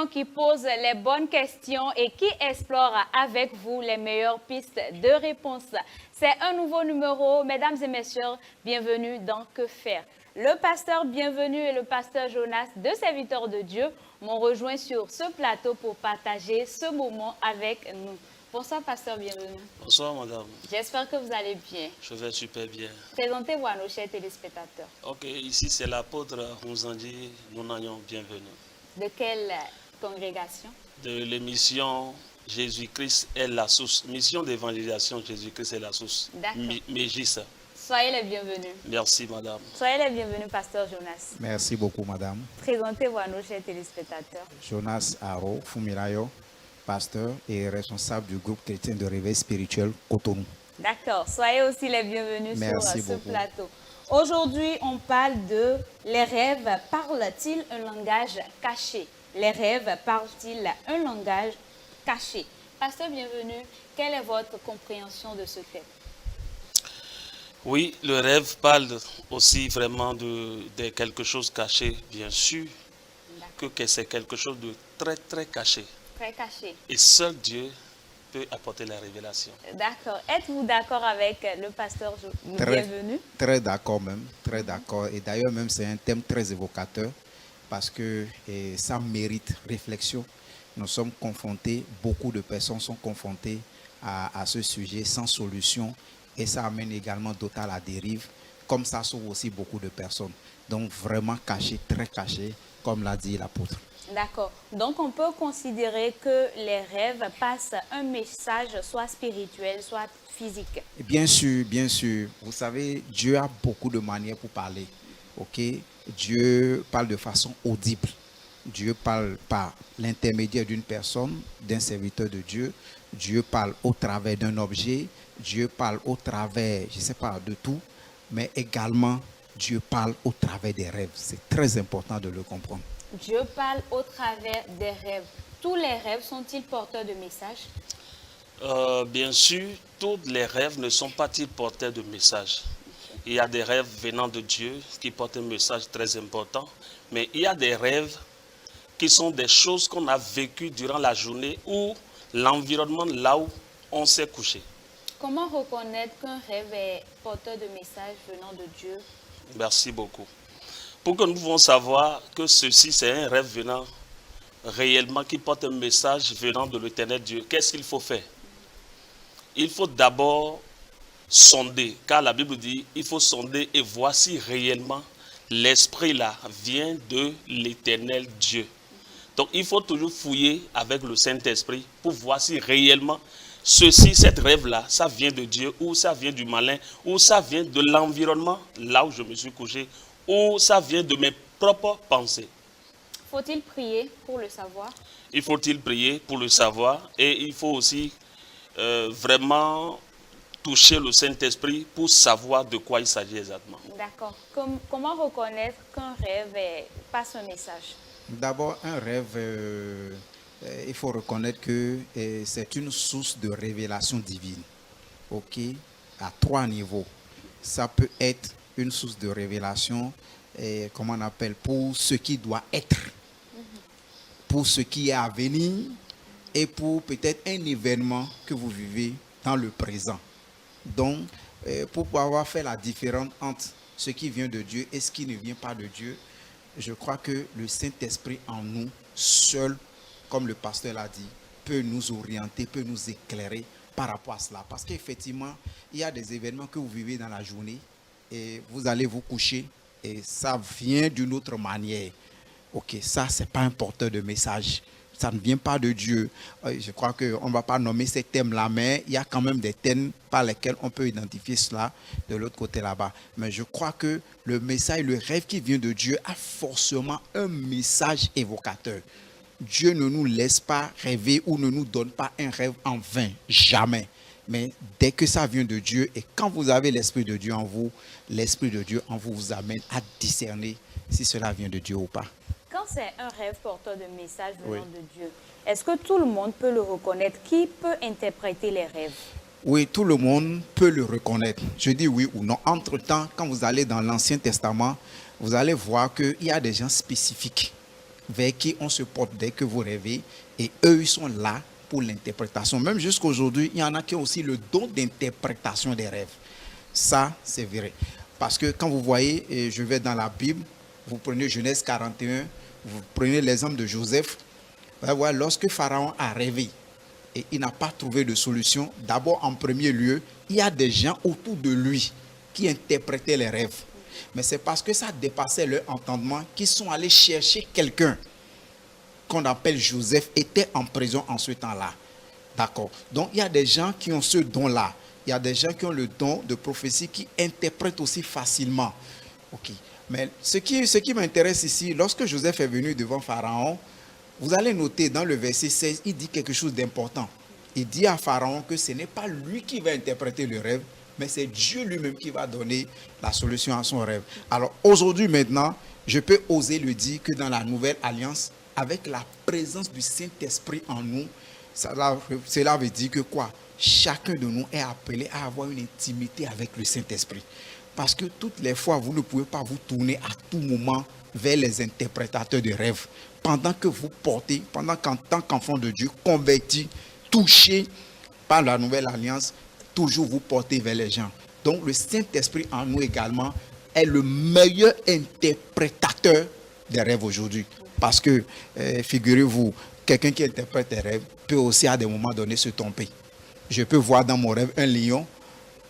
l'émission qui pose les bonnes questions et qui explore avec vous les meilleures pistes de réponse. C'est un nouveau numéro. Mesdames et messieurs, bienvenue dans Que faire? Le pasteur Bienvenu et le pasteur Jonas, deux serviteurs de Dieu, m'ont rejoint sur ce plateau pour partager ce moment avec nous. Bonsoir, pasteur Bienvenu. Bonsoir, madame. J'espère que vous allez bien. Je vais super bien. Présentez-vous à nos chers téléspectateurs. Ok, ici c'est l'apôtre Mouzandi Nounagnon Bienvenu. De quelle congrégation? De l'émission Jésus-Christ est la source. Mission d'évangélisation Jésus-Christ est la source. D'accord. Mégis. Soyez les bienvenus. Merci, madame. Soyez les bienvenus, pasteur Jonas. Merci beaucoup, madame. Présentez-vous à nos chers téléspectateurs. Jonas Aro Fumirayo, pasteur et responsable du groupe chrétien de réveil spirituel Cotonou. D'accord. Soyez aussi les bienvenus Merci sur ce beaucoup. plateau. Aujourd'hui, on parle de les rêves parlent-ils un langage caché? Les rêves parlent-ils un langage caché? Pasteur Bienvenu, quelle est votre compréhension de ce thème? Oui, le rêve parle aussi vraiment de quelque chose caché, bien sûr, que c'est quelque chose de très très caché. Très caché. Et seul Dieu peut apporter la révélation. D'accord. Êtes-vous d'accord avec le pasteur Bienvenu? Très d'accord même, très d'accord. Et d'ailleurs même c'est un thème très évocateur parce que ça mérite réflexion. Nous sommes confrontés, beaucoup de personnes sont confrontées à ce sujet sans solution et ça amène également d'autres à la dérive, comme ça sauve aussi beaucoup de personnes. Donc vraiment caché, très caché, comme l'a dit l'apôtre. D'accord. Donc, on peut considérer que les rêves passent un message soit spirituel, soit physique. Bien sûr, bien sûr. Vous savez, Dieu a beaucoup de manières pour parler. Ok? Dieu parle de façon audible. Dieu parle par l'intermédiaire d'une personne, d'un serviteur de Dieu. Dieu parle au travers d'un objet. Dieu parle au travers, je ne sais pas, de tout. Mais également, Dieu parle au travers des rêves. C'est très important de le comprendre. Dieu parle au travers des rêves. Tous les rêves sont-ils porteurs de messages? Bien sûr, tous les rêves ne sont pas-ils porteurs de messages. Il y a des rêves venant de Dieu qui portent un message très important, mais il y a des rêves qui sont des choses qu'on a vécues durant la journée ou l'environnement là où on s'est couché. Comment reconnaître qu'un rêve est porteur de messages venant de Dieu? Merci beaucoup. Pour que nous pouvons savoir que ceci c'est un rêve venant réellement qui porte un message venant de l'éternel Dieu, qu'est-ce qu'il faut faire? Il faut d'abord sonder, car la Bible dit il faut sonder et voir si réellement l'esprit là vient de l'éternel Dieu. Donc il faut toujours fouiller avec le Saint-Esprit pour voir si réellement ceci, cette rêve-là, ça vient de Dieu ou ça vient du malin ou ça vient de l'environnement là où je me suis couché ou ça vient de mes propres pensées. Faut-il prier pour le savoir? Il faut-il prier pour le savoir et il faut aussi vraiment toucher le Saint-Esprit pour savoir de quoi il s'agit exactement. D'accord. Comment reconnaître qu'un rêve passe un message? D'abord, un rêve, il faut reconnaître que c'est une source de révélation divine. Ok? À 3 niveaux. Ça peut être une source de révélation, comment on appelle, pour ce qui doit être, pour ce qui est à venir et pour peut-être un événement que vous vivez dans le présent. Donc, pour pouvoir faire la différence entre ce qui vient de Dieu et ce qui ne vient pas de Dieu, je crois que le Saint-Esprit en nous, seul, comme le pasteur l'a dit, peut nous orienter, peut nous éclairer par rapport à cela. Parce qu'effectivement, il y a des événements que vous vivez dans la journée et vous allez vous coucher et ça vient d'une autre manière. Ok, ça, ce n'est pas un porteur de message. Ça ne vient pas de Dieu. Je crois qu'on ne va pas nommer ces thèmes-là, mais il y a quand même des thèmes par lesquels on peut identifier cela de l'autre côté là-bas. Mais je crois que le message, le rêve qui vient de Dieu a forcément un message évocateur. Dieu ne nous laisse pas rêver ou ne nous donne pas un rêve en vain. Jamais. Mais dès que ça vient de Dieu et quand vous avez l'Esprit de Dieu en vous, l'Esprit de Dieu en vous vous amène à discerner si cela vient de Dieu ou pas. Quand c'est un rêve porteur de messages venant Oui. de Dieu, est-ce que tout le monde peut le reconnaître? Qui peut interpréter les rêves? Oui, tout le monde peut le reconnaître. Je dis oui ou non. Entre-temps, quand vous allez dans l'Ancien Testament, vous allez voir qu'il y a des gens spécifiques vers qui on se porte dès que vous rêvez, et eux, ils sont là pour l'interprétation. Même jusqu'à aujourd'hui, il y en a qui ont aussi le don d'interprétation des rêves. Ça, c'est vrai. Parce que quand vous voyez, et je vais dans la Bible, vous prenez Genèse 41, vous prenez l'exemple de Joseph, vous voyez, lorsque Pharaon a rêvé et il n'a pas trouvé de solution, d'abord en premier lieu, il y a des gens autour de lui qui interprétaient les rêves. Mais c'est parce que ça dépassait leur entendement qu'ils sont allés chercher quelqu'un qu'on appelle Joseph, était en prison en ce temps-là. D'accord. Donc il y a des gens qui ont ce don-là. Il y a des gens qui ont le don de prophétie qui interprètent aussi facilement. Ok. Mais ce qui m'intéresse ici, lorsque Joseph est venu devant Pharaon, vous allez noter dans le verset 16, il dit quelque chose d'important. Il dit à Pharaon que ce n'est pas lui qui va interpréter le rêve, mais c'est Dieu lui-même qui va donner la solution à son rêve. Alors aujourd'hui maintenant, je peux oser le dire que dans la nouvelle alliance, avec la présence du Saint-Esprit en nous, cela veut dire que quoi? Chacun de nous est appelé à avoir une intimité avec le Saint-Esprit. Parce que toutes les fois, vous ne pouvez pas vous tourner à tout moment vers les interprétateurs de rêves. Pendant que vous portez, pendant qu'en tant qu'enfant de Dieu, converti, touché par la nouvelle alliance, toujours vous portez vers les gens. Donc le Saint-Esprit en nous également est le meilleur interprétateur des rêves aujourd'hui. Parce que, figurez-vous, quelqu'un qui interprète des rêves peut aussi à des moments donnés se tromper. Je peux voir dans mon rêve un lion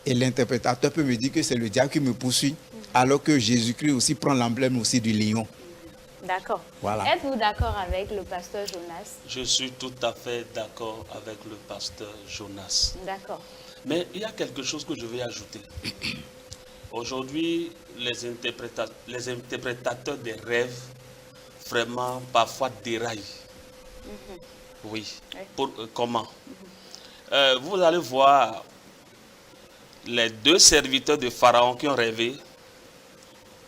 et l'interprétateur peut me dire que c'est le diable qui me poursuit, alors que Jésus-Christ aussi prend l'emblème aussi du lion. D'accord. Voilà. Êtes-vous d'accord avec le pasteur Jonas? Je suis tout à fait d'accord avec le pasteur Jonas. D'accord. Mais il y a quelque chose que je vais ajouter. Aujourd'hui, les interprétateurs des rêves, vraiment, parfois déraillent. Oui. Comment? Vous allez voir les deux serviteurs de Pharaon qui ont rêvé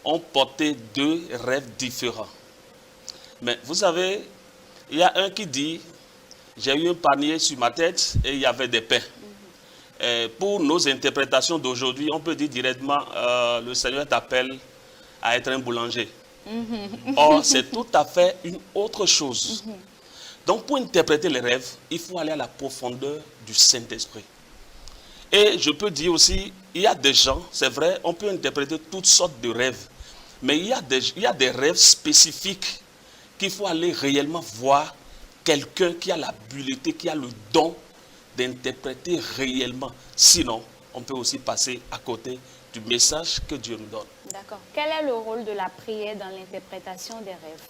ont porté deux rêves différents. Mais vous savez, il y a un qui dit, j'ai eu un panier sur ma tête et il y avait des pains. Pour nos interprétations d'aujourd'hui, on peut dire directement, le Seigneur t'appelle à être un boulanger. Or, c'est tout à fait une autre chose. Donc, pour interpréter les rêves, il faut aller à la profondeur du Saint-Esprit. Et je peux dire aussi, il y a des gens, c'est vrai, on peut interpréter toutes sortes de rêves. Mais il y a des rêves spécifiques qu'il faut aller réellement voir quelqu'un qui a l'habileté, qui a le don d'interpréter réellement. Sinon, on peut aussi passer à côté du message que Dieu nous donne. D'accord. Quel est le rôle de la prière dans l'interprétation des rêves?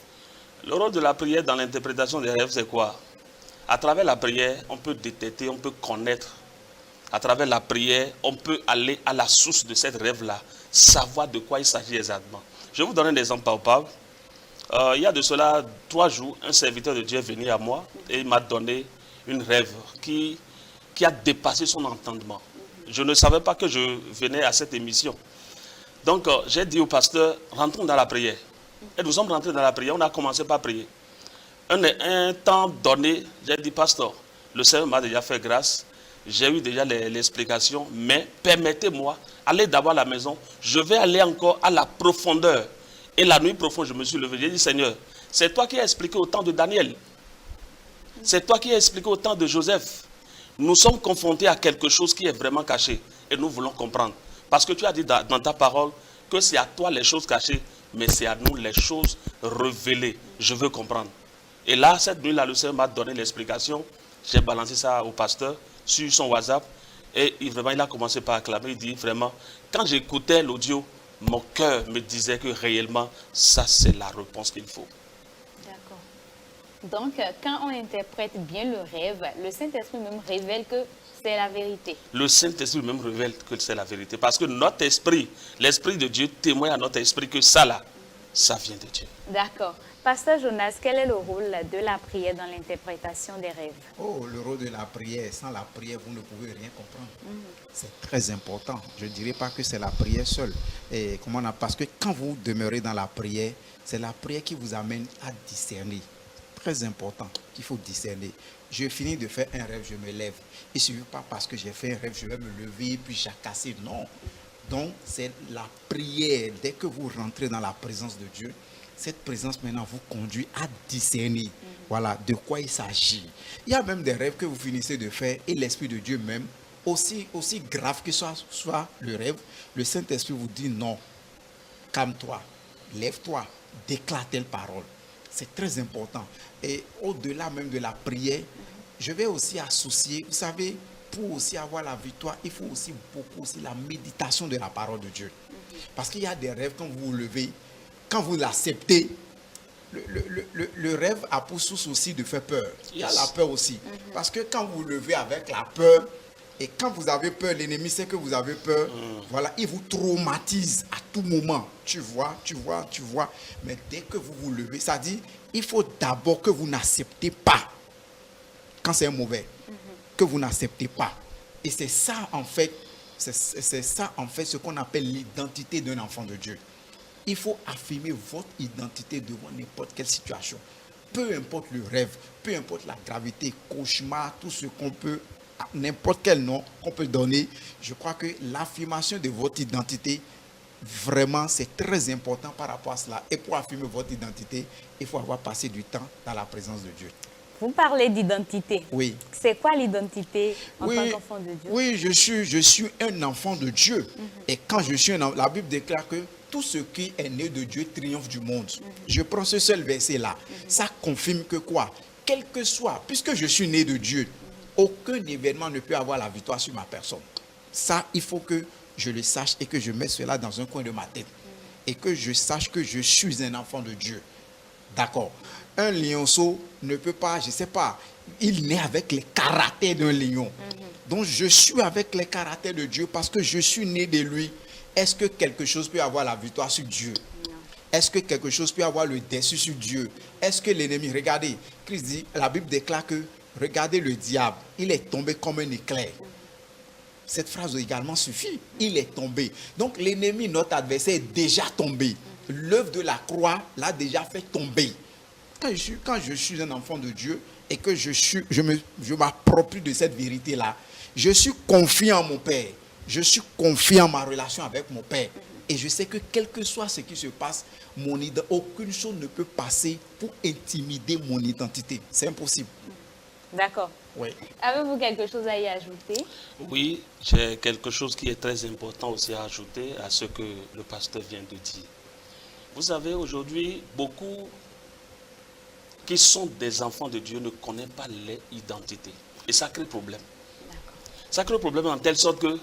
Le rôle de la prière dans l'interprétation des rêves, c'est quoi? À travers la prière, on peut détecter, on peut connaître. À travers la prière, on peut aller à la source de cette rêve-là, savoir de quoi il s'agit exactement. Je vais vous donner un exemple palpable. Il y a de cela 3 jours, un serviteur de Dieu est venu à moi et il m'a donné une rêve qui a dépassé son entendement. Je ne savais pas que je venais à cette émission. Donc, j'ai dit au pasteur, rentrons dans la prière. Et nous sommes rentrés dans la prière, on a commencé par prier. Un temps donné, j'ai dit, pasteur, le Seigneur m'a déjà fait grâce, j'ai eu déjà l'explication, mais permettez-moi, allez d'abord à la maison, je vais aller encore à la profondeur. Et la nuit profonde, je me suis levé, j'ai dit, Seigneur, c'est toi qui as expliqué au temps de Daniel. C'est toi qui as expliqué au temps de Joseph. Nous sommes confrontés à quelque chose qui est vraiment caché et nous voulons comprendre. Parce que tu as dit dans ta parole que c'est à toi les choses cachées, mais c'est à nous les choses révélées. Je veux comprendre. Et là, cette nuit-là, le Seigneur m'a donné l'explication. J'ai balancé ça au pasteur sur son WhatsApp. Et vraiment, il a commencé par acclamer. Il dit vraiment, quand j'écoutais l'audio, mon cœur me disait que réellement, ça c'est la réponse qu'il faut. D'accord. Donc, quand on interprète bien le rêve, le Saint-Esprit même révèle que c'est la vérité. Le Saint-Esprit même révèle que c'est la vérité. Parce que notre esprit, l'Esprit de Dieu témoigne à notre esprit que ça là, ça vient de Dieu. D'accord. Pasteur Jonas, quel est le rôle de la prière dans l'interprétation des rêves? Oh, le rôle de la prière. Sans la prière, vous ne pouvez rien comprendre. C'est très important. Je ne dirais pas que c'est la prière seule. Et parce que quand vous demeurez dans la prière, c'est la prière qui vous amène à discerner. Très important qu'il faut discerner. Je finis de faire un rêve, je me lève. Il ne suffit pas parce que j'ai fait un rêve, je vais me lever puis jacasser. Non. Donc, c'est la prière. Dès que vous rentrez dans la présence de Dieu, cette présence maintenant vous conduit à discerner voilà, de quoi il s'agit. Il y a même des rêves que vous finissez de faire et l'Esprit de Dieu même, aussi grave que soit le rêve, le Saint-Esprit vous dit non, calme-toi, lève-toi, déclare telle parole. C'est très important. Et au-delà même de la prière, je vais aussi associer, vous savez, pour aussi avoir la victoire, il faut aussi beaucoup aussi la méditation de la parole de Dieu. Parce qu'il y a des rêves, quand vous vous levez, quand vous l'acceptez, le rêve a pour source aussi de faire peur. Il y a la peur aussi. Parce que quand vous vous levez avec la peur, et quand vous avez peur, l'ennemi sait que vous avez peur, voilà, il vous traumatise à tout moment. Tu vois. Mais dès que vous vous levez, ça dit, il faut d'abord que vous n'acceptez pas, quand c'est un mauvais, que vous n'acceptez pas. Et c'est ça en fait, ce qu'on appelle l'identité d'un enfant de Dieu. Il faut affirmer votre identité devant n'importe quelle situation. Peu importe le rêve, peu importe la gravité, cauchemar, tout ce qu'on peut, n'importe quel nom qu'on peut donner, je crois que l'affirmation de votre identité, vraiment, c'est très important par rapport à cela. Et pour affirmer votre identité, il faut avoir passé du temps dans la présence de Dieu. Vous parlez d'identité. Oui. C'est quoi l'identité en tant qu'enfant de Dieu? Oui, je suis un enfant de Dieu. Et quand je suis un enfant, la Bible déclare que tout ce qui est né de Dieu triomphe du monde. Je prends ce seul verset-là. Ça confirme que quoi? Quel que soit, puisque je suis né de Dieu, aucun événement ne peut avoir la victoire sur ma personne. Ça, il faut que je le sache et que je mette cela dans un coin de ma tête. Et que je sache que je suis un enfant de Dieu. D'accord. Un lionceau ne peut pas, je ne sais pas, il naît avec les caractères d'un lion. Donc je suis avec les caractères de Dieu parce que je suis né de lui. Est-ce que quelque chose peut avoir la victoire sur Dieu? Est-ce que quelque chose peut avoir le dessus sur Dieu? Est-ce que l'ennemi, regardez, Christ dit, la Bible déclare que, regardez le diable, il est tombé comme un éclair. Cette phrase également suffit, il est tombé. Donc l'ennemi, notre adversaire, est déjà tombé. L'œuvre de la croix l'a déjà fait tomber. Quand je suis un enfant de Dieu et que je m'approprie de cette vérité-là, je suis confiant en mon Père. Je suis confiant en ma relation avec mon Père. Et je sais que quel que soit ce qui se passe, aucune chose ne peut passer pour intimider mon identité. C'est impossible. D'accord. Oui. Avez-vous quelque chose à y ajouter? Oui, j'ai quelque chose qui est très important aussi à ajouter à ce que le pasteur vient de dire. Vous savez, aujourd'hui, beaucoup qui sont des enfants de Dieu ne connaissent pas leur identité. Et ça crée problème. Ça crée problème en telle sorte que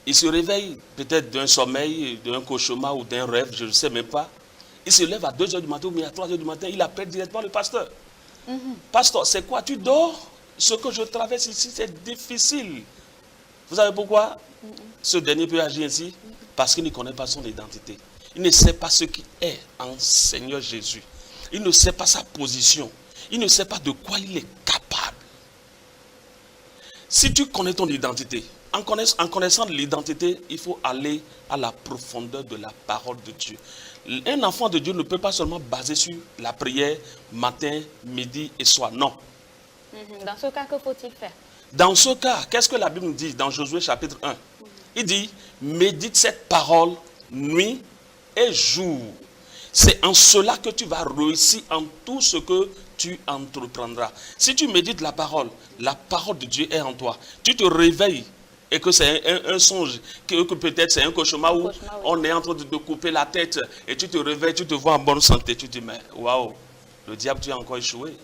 il se réveille peut-être d'un sommeil, d'un cauchemar ou d'un rêve, je ne sais même pas. Il se lève à 2h du matin ou à 3h du matin, il appelle directement le pasteur. Pasteur, c'est quoi? Tu dors? Ce que je traverse ici, c'est difficile. Vous savez pourquoi ce dernier peut agir ainsi? Parce qu'il ne connaît pas son identité. Il ne sait pas ce qui est en Seigneur Jésus. Il ne sait pas sa position. Il ne sait pas de quoi il est capable. Si tu connais ton identité, en connaissant l'identité, il faut aller à la profondeur de la parole de Dieu. Un enfant de Dieu ne peut pas seulement baser sur la prière matin, midi et soir. Non. Dans ce cas, que faut-il faire? Dans ce cas, qu'est-ce que la Bible nous dit dans Josué chapitre 1? Il dit, médite cette parole nuit et jour. C'est en cela que tu vas réussir en tout ce que tu entreprendras. Si tu médites la parole de Dieu est en toi. Tu te réveilles et que c'est un songe, que peut-être c'est un cauchemar où on est en train de te couper la tête et tu te réveilles, tu te vois en bonne santé. Tu te dis, mais waouh, le diable, tu as encore échoué.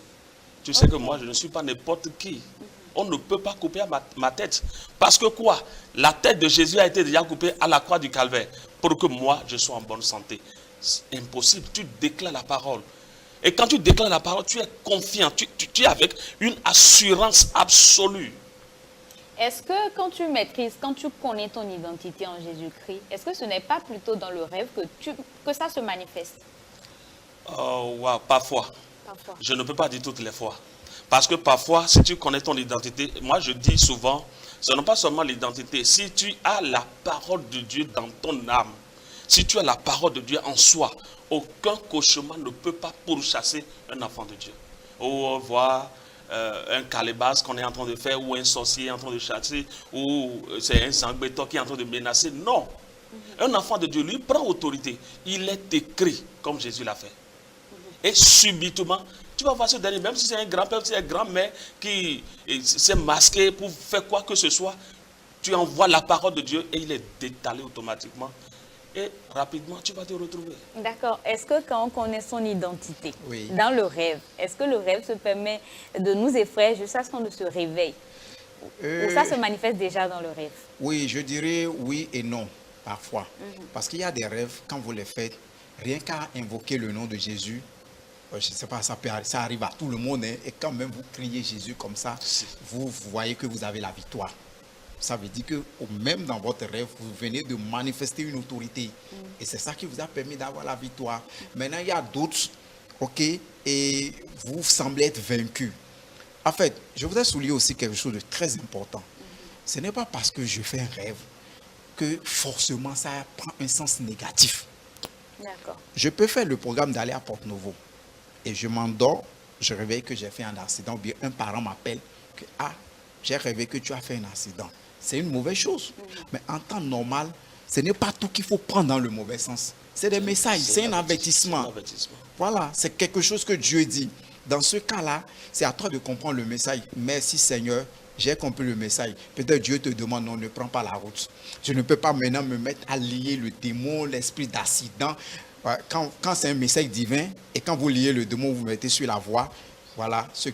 Tu sais que moi, je ne suis pas n'importe qui. On ne peut pas couper ma tête. Parce que quoi? La tête de Jésus a été déjà coupée à la croix du calvaire pour que moi, je sois en bonne santé. C'est impossible. Tu déclares la parole. Et quand tu déclares la parole, tu es confiant. Tu es avec une assurance absolue. Est-ce que quand tu maîtrises, quand tu connais ton identité en Jésus-Christ, est-ce que ce n'est pas plutôt dans le rêve que ça se manifeste? Wow, parfois. Parfois. Je ne peux pas dire toutes les fois. Parce que parfois, si tu connais ton identité, moi je dis souvent, ce n'est pas seulement l'identité. Si tu as la parole de Dieu dans ton âme, si tu as la parole de Dieu en soi, aucun cauchemar ne peut pas pourchasser un enfant de Dieu. Ou voir un calebasse qu'on est en train de faire, ou un sorcier en train de chasser, ou c'est un sangbéton qui est en train de menacer. Non. Un enfant de Dieu, lui, prend autorité. Il est écrit comme Jésus l'a fait. Et subitement, tu vas voir ce dernier, même si c'est un grand-père, si c'est une grand-mère qui s'est masqué pour faire quoi que ce soit, tu envoies la parole de Dieu et il est détalé automatiquement. Et rapidement, tu vas te retrouver. D'accord. Est-ce que quand on connaît son identité, Oui. dans le rêve, est-ce que le rêve se permet de nous effrayer jusqu'à ce qu'on ne se réveille? Ou ça se manifeste déjà dans le rêve? Oui, je dirais oui et non, parfois. Parce qu'il y a des rêves, quand vous les faites, rien qu'à invoquer le nom de Jésus, je ne sais pas, ça arrive à tout le monde, hein, et quand même vous criez Jésus comme ça, vous voyez que vous avez la victoire. Ça veut dire que même dans votre rêve, vous venez de manifester une autorité. Et c'est ça qui vous a permis d'avoir la victoire. Maintenant, il y a d'autres, ok, et vous semblez être vaincu. En fait, je voudrais souligner aussi quelque chose de très important. Ce n'est pas parce que je fais un rêve que forcément ça prend un sens négatif. D'accord. Je peux faire le programme d'aller à Porte-Novo et je m'endors, je réveille que j'ai fait un accident, ou bien un parent m'appelle que j'ai rêvé que tu as fait un accident. C'est une mauvaise chose. Mais en temps normal, ce n'est pas tout qu'il faut prendre dans le mauvais sens. C'est des messages, c'est un avertissement. Voilà, c'est quelque chose que Dieu dit. Dans ce cas-là, c'est à toi de comprendre le message. Merci Seigneur, j'ai compris le message. Peut-être Dieu te demande, non, ne prends pas la route. Je ne peux pas maintenant me mettre à lier le démon, l'esprit d'accident. Quand c'est un message divin, et quand vous liez le démon, vous mettez sur la voie, voilà, ça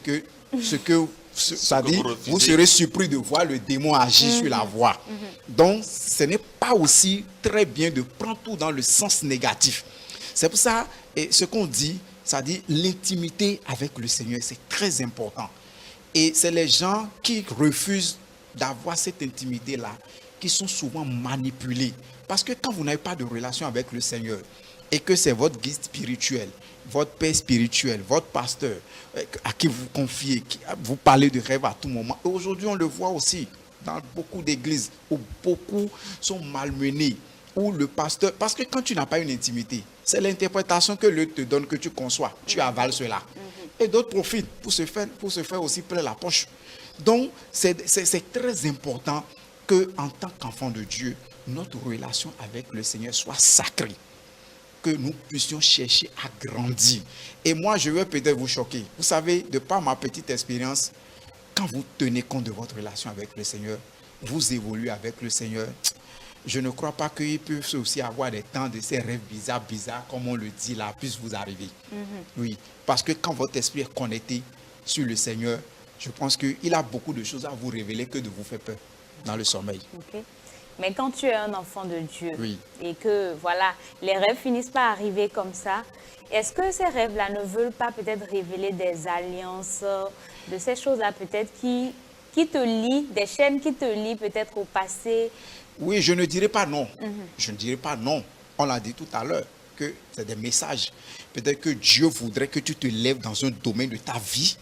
dit, vous serez surpris de voir le démon agir sur la voie. Donc, ce n'est pas aussi très bien de prendre tout dans le sens négatif. C'est pour ça, et ce qu'on dit, ça dit l'intimité avec le Seigneur, c'est très important. Et c'est les gens qui refusent d'avoir cette intimité-là qui sont souvent manipulés. Parce que quand vous n'avez pas de relation avec le Seigneur et que c'est votre guide spirituel, votre père spirituel, votre pasteur, à qui vous confiez, vous parlez de rêve à tout moment. Et aujourd'hui, on le voit aussi dans beaucoup d'églises où beaucoup sont malmenés, où le pasteur... Parce que quand tu n'as pas une intimité, c'est l'interprétation que Dieu te donne, que tu conçois. Tu avales cela. Et d'autres profitent pour se faire aussi plein la poche. Donc, c'est très important qu'en tant qu'enfant de Dieu, notre relation avec le Seigneur soit sacrée. Que nous puissions chercher à grandir. Et moi, je vais peut-être vous choquer. Vous savez, de par ma petite expérience, quand vous tenez compte de votre relation avec le Seigneur, vous évoluez avec le Seigneur, je ne crois pas qu'il puisse aussi avoir des temps de ces rêves bizarres, comme on le dit là, puisse vous arriver. Oui, parce que quand votre esprit est connecté sur le Seigneur, je pense qu'il a beaucoup de choses à vous révéler que de vous faire peur dans le sommeil. Okay. Mais quand tu es un enfant de Dieu, oui, et que voilà, les rêves finissent par arriver comme ça, est-ce que ces rêves-là ne veulent pas peut-être révéler des alliances, de ces choses-là peut-être qui te lient, des chaînes qui te lient peut-être au passé? Oui, je ne dirais pas non. Je ne dirais pas non. On l'a dit tout à l'heure, que c'est des messages. Peut-être que Dieu voudrait que tu te lèves dans un domaine de ta vie,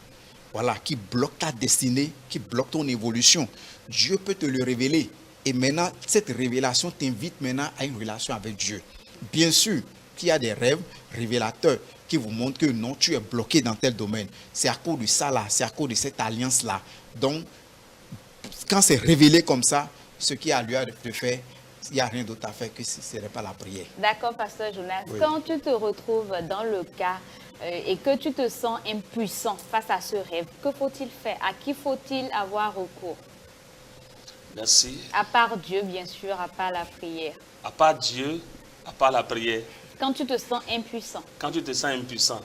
voilà, qui bloque ta destinée, qui bloque ton évolution. Dieu peut te le révéler. Et maintenant, cette révélation t'invite maintenant à une relation avec Dieu. Bien sûr qu'il y a des rêves révélateurs qui vous montrent que non, tu es bloqué dans tel domaine. C'est à cause de ça là, c'est à cause de cette alliance-là. Donc, quand c'est révélé comme ça, ce qui a lieu de faire, il n'y a rien d'autre à faire que si ce n'est pas la prière. D'accord, pasteur Jonas. Oui. Quand tu te retrouves dans le cas et que tu te sens impuissant face à ce rêve, que faut-il faire? À qui faut-il avoir recours? Merci. À part Dieu, bien sûr, à part la prière. À part Dieu, à part la prière. Quand tu te sens impuissant. Quand tu te sens impuissant.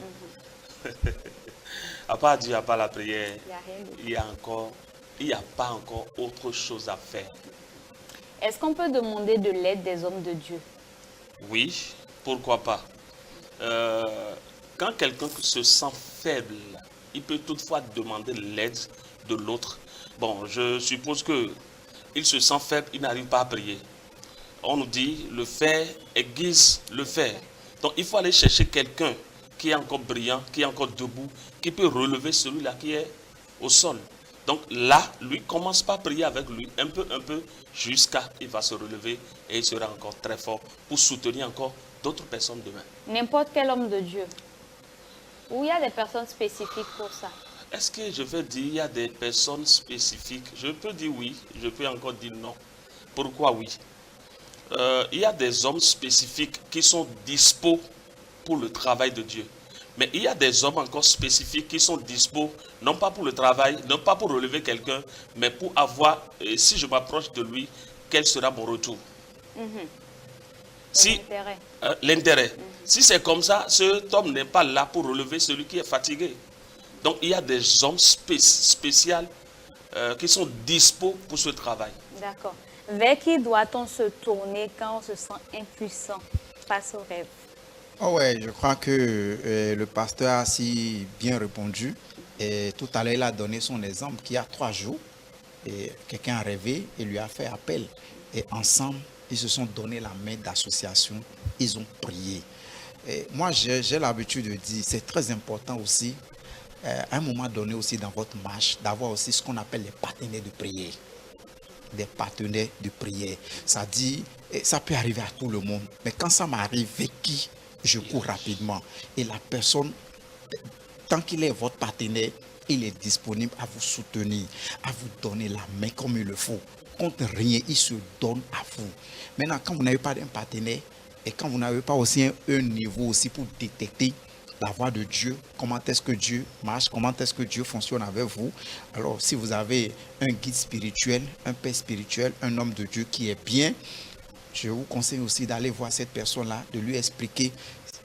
À part Dieu, à part la prière, Il n'y a rien d'autre. il n'y a pas encore autre chose à faire. Est-ce qu'on peut demander de l'aide des hommes de Dieu? Oui, pourquoi pas. Quand quelqu'un se sent faible, il peut toutefois demander l'aide de l'autre. Bon, je suppose qu'il se sent faible, il n'arrive pas à prier. On nous dit, le fer aiguise le fer. Donc, il faut aller chercher quelqu'un qui est encore brillant, qui est encore debout, qui peut relever celui-là qui est au sol. Donc là, lui commence par prier avec lui, un peu, jusqu'à il va se relever et il sera encore très fort pour soutenir encore d'autres personnes demain. N'importe quel homme de Dieu. Ou il y a des personnes spécifiques pour ça? Est-ce que je vais dire il y a des personnes spécifiques? Je peux dire oui, je peux encore dire non. Pourquoi oui? Il y a des hommes spécifiques qui sont dispos pour le travail de Dieu. Mais il y a des hommes encore spécifiques qui sont dispos, non pas pour le travail, non pas pour relever quelqu'un, mais pour avoir, si je m'approche de lui, quel sera mon retour. Si l'intérêt. Si c'est comme ça, cet homme n'est pas là pour relever celui qui est fatigué. Donc il y a des hommes spéciaux qui sont dispos pour ce travail. D'accord. Vers qui doit-on se tourner quand on se sent impuissant face au rêve? Oh ouais, je crois que le pasteur a si bien répondu. Et tout à l'heure, il a donné son exemple qu'il y a 3 jours, et quelqu'un a rêvé et lui a fait appel. Et ensemble, ils se sont donné la main d'association, ils ont prié. Et moi, j'ai l'habitude de dire, c'est très important aussi, à un moment donné aussi dans votre marche, d'avoir aussi ce qu'on appelle les partenaires de prière. Des partenaires de prière. Ça dit, ça peut arriver à tout le monde, mais quand ça m'arrive, avec qui je cours rapidement. Et la personne, tant qu'il est votre partenaire, il est disponible à vous soutenir, à vous donner la main comme il le faut. Contre rien, il se donne à vous. Maintenant, quand vous n'avez pas d'un partenaire, et quand vous n'avez pas aussi un niveau aussi pour détecter la voix de Dieu, comment est-ce que Dieu marche, comment est-ce que Dieu fonctionne avec vous. Alors, si vous avez un guide spirituel, un père spirituel, un homme de Dieu qui est bien, je vous conseille aussi d'aller voir cette personne-là, de lui expliquer,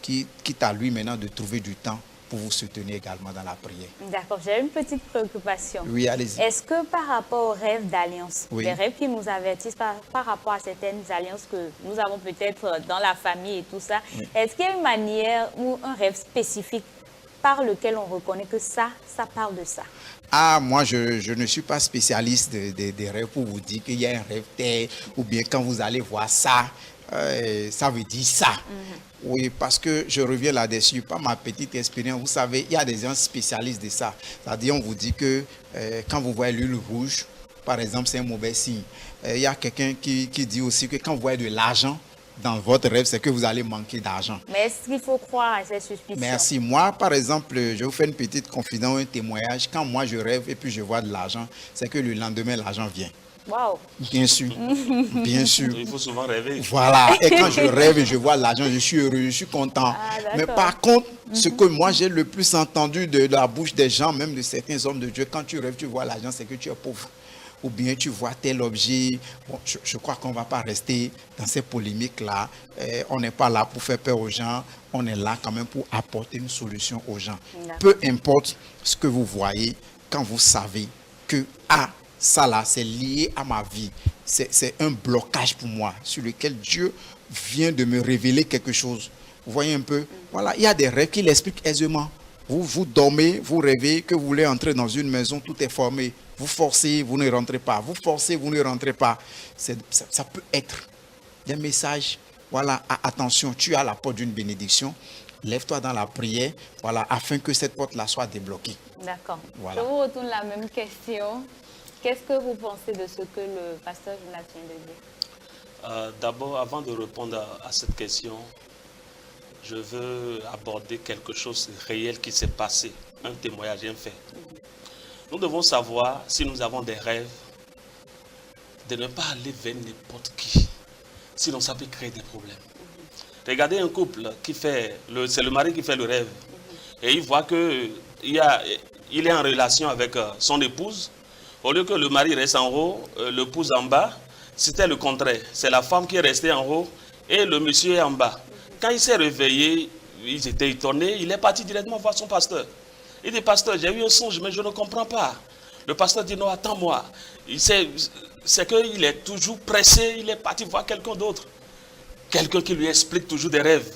quitte à lui maintenant de trouver du temps pour vous soutenir également dans la prière. D'accord, j'ai une petite préoccupation. Oui, allez-y. Est-ce que par rapport aux rêves d'alliance, Oui. les rêves qui nous avertissent par rapport à certaines alliances que nous avons peut-être dans la famille et tout ça, Oui. est-ce qu'il y a une manière ou un rêve spécifique par lequel on reconnaît que ça parle de ça? Ah, moi, je ne suis pas spécialiste des rêves pour vous dire qu'il y a un rêve tel, ou bien quand vous allez voir ça, ça veut dire ça. Oui, parce que je reviens là-dessus, par ma petite expérience, vous savez, il y a des gens spécialistes de ça. C'est-à-dire, on vous dit que quand vous voyez l'huile rouge, par exemple, c'est un mauvais signe. Il y a quelqu'un qui dit aussi que quand vous voyez de l'argent dans votre rêve, c'est que vous allez manquer d'argent. Mais est-ce qu'il faut croire à ces suspicions? Merci. Moi, par exemple, je vous fais une petite confidence, un témoignage. Quand moi, je rêve et puis je vois de l'argent, c'est que le lendemain, l'argent vient. Waouh! Bien sûr. Bien sûr. Il faut souvent rêver. Voilà. Et quand je rêve et je vois l'argent, je suis heureux, je suis content. Ah, mais par contre, ce que moi, j'ai le plus entendu de la bouche des gens, même de certains hommes de Dieu, quand tu rêves, tu vois l'argent, c'est que tu es pauvre. Ou bien tu vois tel objet. Bon, je crois qu'on ne va pas rester dans ces polémiques-là. On n'est pas là pour faire peur aux gens. On est là quand même pour apporter une solution aux gens. Peu importe ce que vous voyez, quand vous savez que ça là, c'est lié à ma vie. C'est un blocage pour moi sur lequel Dieu vient de me révéler quelque chose. Vous voyez un peu? Voilà, il y a des rêves qui l'expliquent aisément. Vous dormez, vous rêvez que vous voulez entrer dans une maison, tout est formé. Vous forcez, vous ne rentrez pas. Vous forcez, vous ne rentrez pas. Ça peut être des messages. Voilà, attention, tu es à la porte d'une bénédiction. Lève-toi dans la prière, voilà, afin que cette porte-là soit débloquée. D'accord. Voilà. Je vous retourne la même question. Qu'est-ce que vous pensez de ce que le pasteur Jonas vient de dire? D'abord, avant de répondre à cette question, je veux aborder quelque chose de réel qui s'est passé, un témoignage, un fait. Nous devons savoir, si nous avons des rêves, de ne pas aller vers n'importe qui, sinon ça peut créer des problèmes. Regardez un couple qui fait, c'est le mari qui fait le rêve, et il voit qu'il est en relation avec son épouse. Au lieu que le mari reste en haut, l'épouse en bas, c'était le contraire. C'est la femme qui est restée en haut et le monsieur est en bas. Quand il s'est réveillé, ils étaient étonnés, il est parti directement voir son pasteur. Il dit, pasteur, j'ai eu un songe, mais je ne comprends pas. Le pasteur dit, non, attends-moi. C'est qu'il est toujours pressé, il est parti voir quelqu'un d'autre. Quelqu'un qui lui explique toujours des rêves.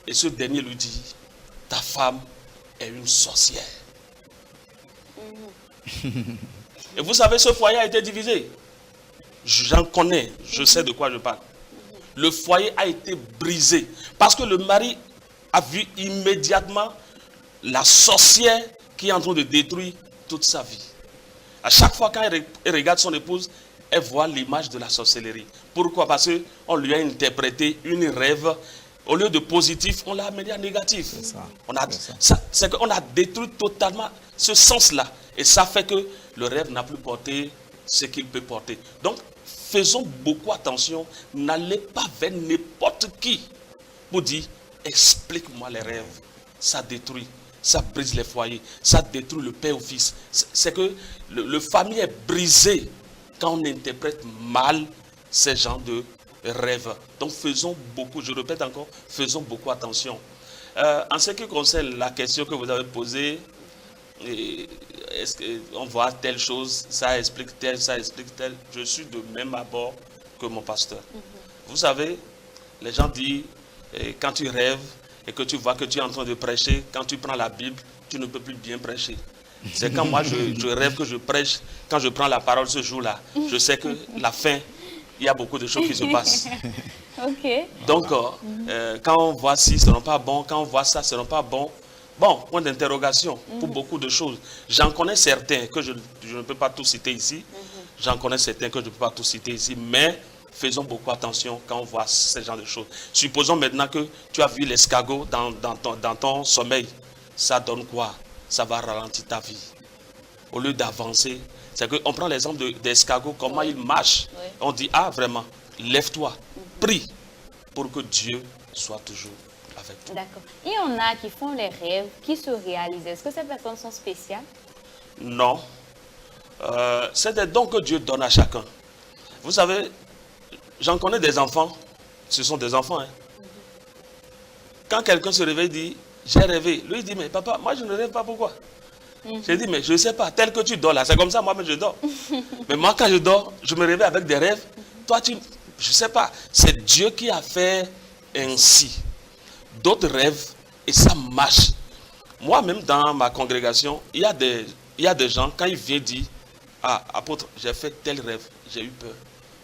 Et ce dernier lui dit, ta femme est une sorcière. Et vous savez, ce foyer a été divisé. J'en connais, je sais de quoi je parle. Le foyer a été brisé parce que le mari a vu immédiatement la sorcière qui est en train de détruire toute sa vie. À chaque fois qu'elle regarde son épouse, elle voit l'image de la sorcellerie. Pourquoi? Parce qu'on lui a interprété une rêve. Au lieu de positif, on l'a amené à négatif. C'est qu'on a détruit totalement ce sens-là. Et ça fait que le rêve n'a plus porté ce qu'il peut porter. Donc, faisons beaucoup attention. N'allez pas vers n'importe qui pour dire, explique-moi les rêves. ça détruit, ça brise les foyers, ça détruit le père au fils. C'est que le famille est brisé quand on interprète mal ces genres de rêves. Donc faisons beaucoup, je répète encore, faisons beaucoup attention. En ce qui concerne la question que vous avez posée, est-ce qu'on voit telle chose, ça explique tel, je suis de même abord que mon pasteur. Vous savez, les gens disent, quand tu rêves et que tu vois que tu es en train de prêcher, quand tu prends la Bible, tu ne peux plus bien prêcher. C'est quand moi je rêve que je prêche, quand je prends la parole ce jour-là, je sais que la fin, il y a beaucoup de choses qui se passent. Ok. Donc, quand on voit ci, ce n'est pas bon, quand on voit ça, ce n'est pas bon. Bon, point d'interrogation pour beaucoup de choses. J'en connais certains que je ne peux pas tous citer ici. J'en connais certains que je ne peux pas tous citer ici, mais faisons beaucoup attention quand on voit ce genre de choses. Supposons maintenant que tu as vu l'escargot dans ton sommeil. Ça donne quoi? Ça va ralentir ta vie. Au lieu d'avancer, c'est qu'on prend l'exemple d'escargot, comment il marche. On dit, ah vraiment, lève-toi, prie pour que Dieu soit toujours avec toi. D'accord. Il y en a qui font les rêves, qui se réalisent. Est-ce que ces personnes sont spéciales? Non. C'est des dons que Dieu donne à chacun. Vous savez, j'en connais des enfants. Ce sont des enfants. Hein. Quand quelqu'un se réveille et dit, j'ai rêvé. Lui, il dit, mais papa, moi je ne rêve pas, pourquoi? J'ai dit, mais je ne sais pas, tel que tu dors là, c'est comme ça, moi-même je dors. Mais moi, quand je dors, je me réveille avec des rêves. Toi, je ne sais pas. C'est Dieu qui a fait ainsi. D'autres rêvent et ça marche. Moi-même, dans ma congrégation, il y a des gens, quand ils viennent dire, ah, apôtre, j'ai fait tel rêve, j'ai eu peur.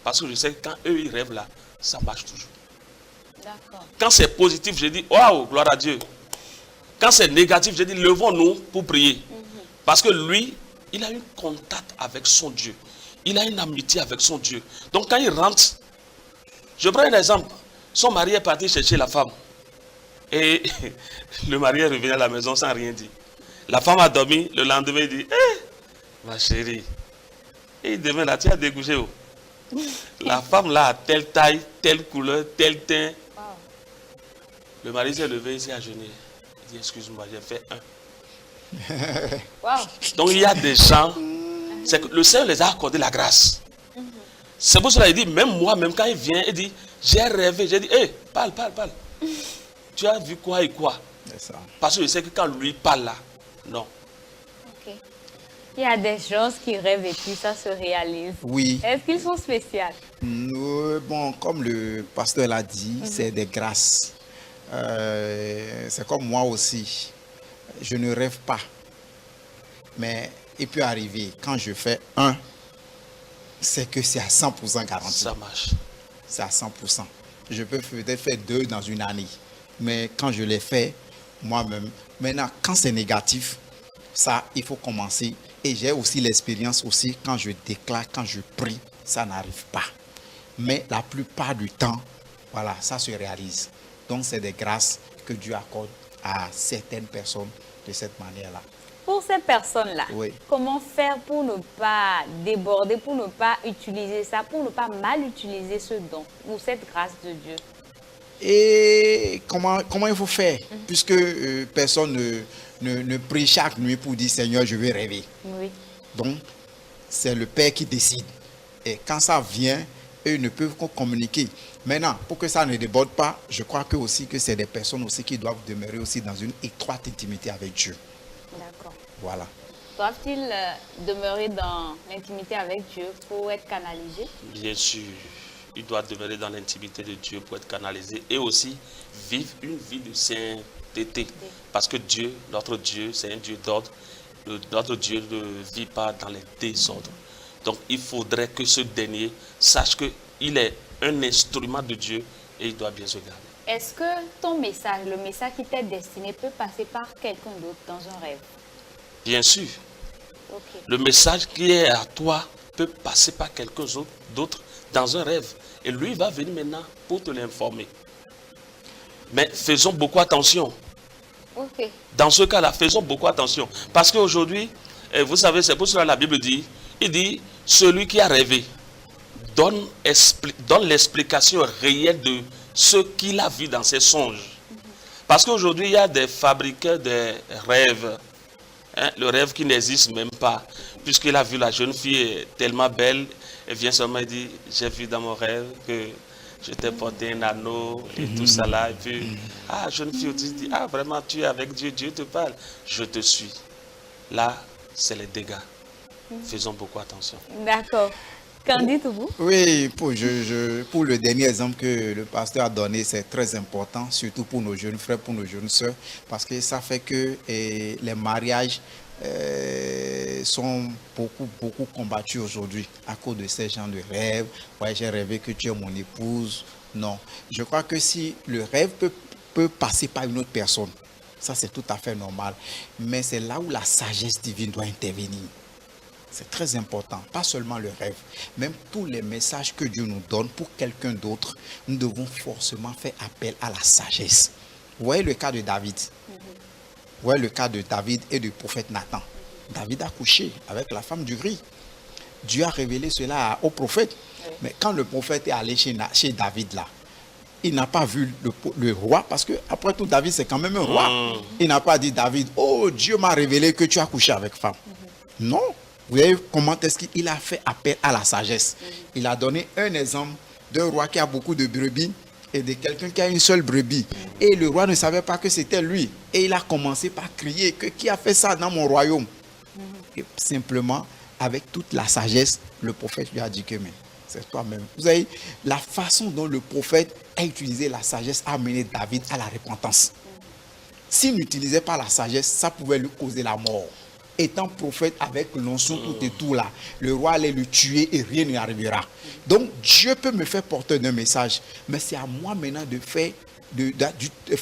Parce que je sais que quand eux, ils rêvent là, ça marche toujours. D'accord. Quand c'est positif, je dis, waouh, gloire à Dieu. Quand c'est négatif, je dis, levons-nous pour prier. Parce que lui, il a un contact avec son Dieu. Il a une amitié avec son Dieu. Donc quand il rentre, je prends un exemple. Son mari est parti chercher la femme. Et le mari est revenu à la maison sans rien dire. La femme a dormi, le lendemain il dit, ma chérie, et demain là, tu as découché où? La femme là a telle taille, telle couleur, tel teint. Wow. Le mari s'est levé, il s'est agenouillé. Il dit, excuse-moi, j'ai fait un. Wow. Donc il y a des gens, c'est que le Seigneur les a accordé la grâce. C'est pour cela qu'il dit, même moi, même quand il vient, il dit, j'ai rêvé, j'ai dit, hé, parle. Tu as vu quoi et quoi? C'est ça. Parce que je sais que quand lui parle là, non. Ok. Il y a des gens qui rêvent et puis ça se réalise. Oui. Est-ce qu'ils sont spéciaux? Bon, comme le pasteur l'a dit, c'est des grâces. C'est comme moi aussi. Je ne rêve pas. Mais il peut arriver, quand je fais un, c'est que c'est à 100% garanti. Ça marche. C'est à 100%. Je peux peut-être faire 2 dans une année. Mais quand je les fais, moi-même, maintenant, quand c'est négatif, ça, il faut commencer. Et j'ai aussi l'expérience aussi, quand je déclare, quand je prie, ça n'arrive pas. Mais la plupart du temps, voilà, ça se réalise. Donc, c'est des grâces que Dieu accorde à certaines personnes de cette manière-là. Pour ces personnes-là, Oui. comment faire pour ne pas déborder, pour ne pas utiliser ça, pour ne pas mal utiliser ce don ou cette grâce de Dieu? Et comment il faut faire? Puisque personne ne prie chaque nuit pour dire Seigneur, je vais rêver. Oui. Donc, c'est le Père qui décide. Et quand ça vient, eux ne peuvent que communiquer. Maintenant, pour que ça ne déborde pas, je crois que aussi que c'est des personnes aussi qui doivent demeurer aussi dans une étroite intimité avec Dieu. D'accord. Voilà. Doivent-ils demeurer dans l'intimité avec Dieu pour être canalisés? Bien sûr, il doit demeurer dans l'intimité de Dieu pour être canalisé et aussi vivre une vie de sainteté. Parce que Dieu, notre Dieu, c'est un Dieu d'ordre. Notre Dieu ne vit pas dans les désordres. Donc il faudrait que ce dernier sache qu'il est un instrument de Dieu et il doit bien se garder. Est-ce que ton message, le message qui t'est destiné, peut passer par quelqu'un d'autre dans un rêve? Bien sûr, Ok. le message qui est à toi peut passer par quelqu'un d'autre dans un rêve. Et lui va venir maintenant pour te l'informer. Mais faisons beaucoup attention. Ok. Dans ce cas-là, faisons beaucoup attention. Parce qu'aujourd'hui, vous savez, c'est pour cela que la Bible dit, il dit, celui qui a rêvé donne l'explication réelle de ce qu'il a vu dans ses songes. Parce qu'aujourd'hui, il y a des fabricants de rêves. Hein, le rêve qui n'existe même pas. Puisqu'il a vu la jeune fille tellement belle, elle vient seulement et dit, j'ai vu dans mon rêve que je t'ai porté un anneau et tout ça là. Et puis, ah, jeune fille, tu dis, ah, vraiment, tu es avec Dieu, Dieu te parle. Je te suis. Là, c'est les dégâts. Faisons beaucoup attention. D'accord. Qu'en dites-vous? Oui, pour le dernier exemple que le pasteur a donné, c'est très important, surtout pour nos jeunes frères, pour nos jeunes sœurs, parce que ça fait que les mariages sont beaucoup combattus aujourd'hui à cause de ces gens de rêves. Ouais, j'ai rêvé que tu es mon épouse. Non, je crois que si le rêve peut passer par une autre personne, ça c'est tout à fait normal, mais c'est là où la sagesse divine doit intervenir. C'est très important, pas seulement le rêve, même tous les messages que Dieu nous donne pour quelqu'un d'autre, nous devons forcément faire appel à la sagesse. Vous voyez le cas de David. Vous voyez le cas de David et du prophète Nathan. David a couché avec la femme d'Uri. Dieu a révélé cela au prophète. Mais quand le prophète est allé chez David là, il n'a pas vu le roi, parce que après tout, David c'est quand même un roi. Il n'a pas dit, David, oh Dieu m'a révélé que tu as couché avec femme. Non. Vous voyez comment est-ce qu'il a fait appel à la sagesse. Il a donné un exemple d'un roi qui a beaucoup de brebis et de quelqu'un qui a une seule brebis. Et le roi ne savait pas que c'était lui. Et il a commencé par crier que qui a fait ça dans mon royaume. Et simplement, avec toute la sagesse, le prophète lui a dit que mais c'est toi-même. Vous savez, la façon dont le prophète a utilisé la sagesse a amené David à la repentance. S'il n'utilisait pas la sagesse, ça pouvait lui causer la mort. Étant prophète avec l'onction tout et tout là, le roi allait le tuer et rien n'y arrivera. Donc Dieu peut me faire porter d'un message, mais c'est à moi maintenant de faire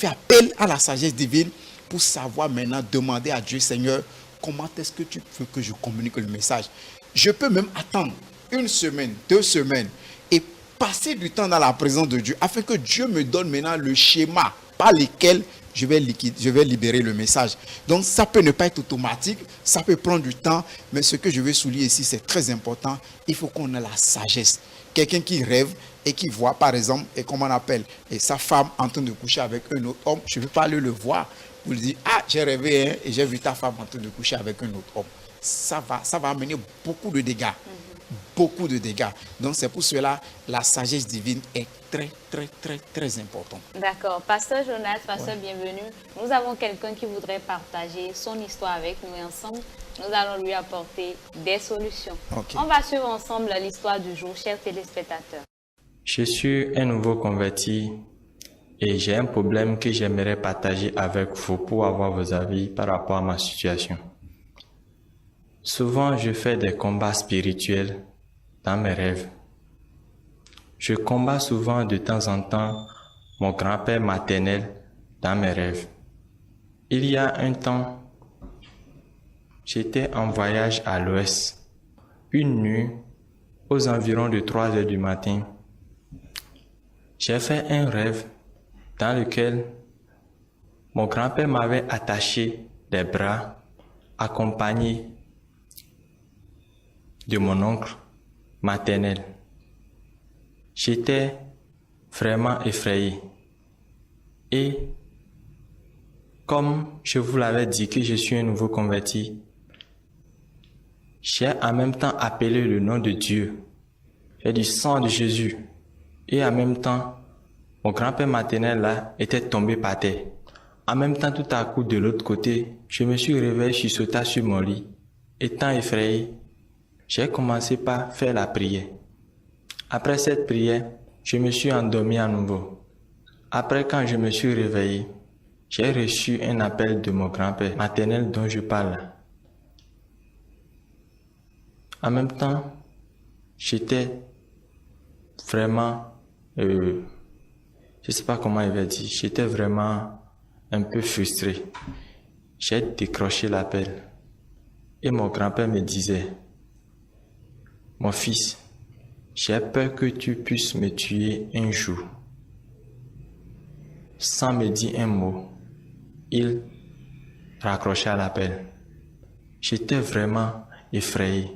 appel à la sagesse divine pour savoir maintenant demander à Dieu, Seigneur, comment est-ce que tu veux que je communique le message. Je peux même attendre 1 semaine, 2 semaines et passer du temps dans la présence de Dieu afin que Dieu me donne maintenant le schéma par lequel je vais libérer le message. Donc ça peut ne pas être automatique, ça peut prendre du temps, mais ce que je veux souligner ici, c'est très important. Il faut qu'on ait la sagesse. Quelqu'un qui rêve et qui voit, par exemple, et comment on appelle, et sa femme en train de coucher avec un autre homme, je ne veux pas aller le voir pour lui dire, ah, j'ai rêvé hein, et j'ai vu ta femme en train de coucher avec un autre homme. Ça va amener beaucoup de dégâts. Beaucoup de dégâts. Donc c'est pour cela la sagesse divine est très importante. D'accord. Pasteur Jonas, pasteur, bienvenue. Nous avons quelqu'un qui voudrait partager son histoire avec nous et ensemble, nous allons lui apporter des solutions. Okay. On va suivre ensemble l'histoire du jour, chers téléspectateurs. Je suis un nouveau converti et j'ai un problème que j'aimerais partager avec vous pour avoir vos avis par rapport à ma situation. Souvent, je fais des combats spirituels dans mes rêves. Je combats souvent de temps en temps mon grand-père maternel dans mes rêves. Il y a un temps, j'étais en voyage à l'ouest. Une nuit, aux environs de 3 heures du matin, j'ai fait un rêve dans lequel mon grand-père m'avait attaché les bras, accompagné de mon oncle maternel. J'étais vraiment effrayé. Et comme je vous l'avais dit que je suis un nouveau converti, j'ai en même temps appelé le nom de Dieu et du sang de Jésus. Et en même temps, mon grand-père maternel là était tombé par terre. En même temps, tout à coup, de l'autre côté, je me suis réveillé, je suis sauté sur mon lit. Étant effrayé, j'ai commencé par faire la prière. Après cette prière, je me suis endormi à nouveau. Après, quand je me suis réveillé, j'ai reçu un appel de mon grand-père maternel dont je parle. En même temps, j'étais vraiment, je ne sais pas comment il va dire, j'étais vraiment un peu frustré. J'ai décroché l'appel et mon grand-père me disait, « Mon fils, j'ai peur que tu puisses me tuer un jour. » Sans me dire un mot, il raccrocha l'appel. J'étais vraiment effrayé.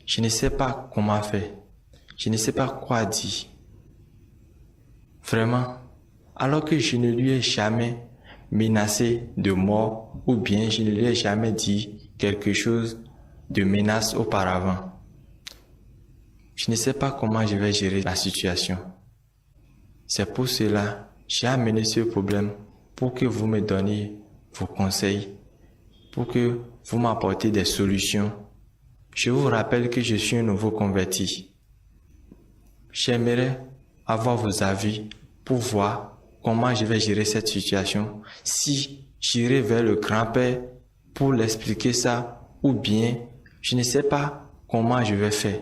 Je ne sais pas comment faire. Je ne sais pas quoi dire. Vraiment, alors que je ne lui ai jamais menacé de mort ou bien je ne lui ai jamais dit quelque chose de menace auparavant. Je ne sais pas comment je vais gérer la situation. C'est pour cela que j'ai amené ce problème pour que vous me donniez vos conseils, pour que vous m'apportiez des solutions. Je vous rappelle que je suis un nouveau converti. J'aimerais avoir vos avis pour voir comment je vais gérer cette situation. Si j'irai vers le grand-père pour l'expliquer ça ou bien je ne sais pas comment je vais faire.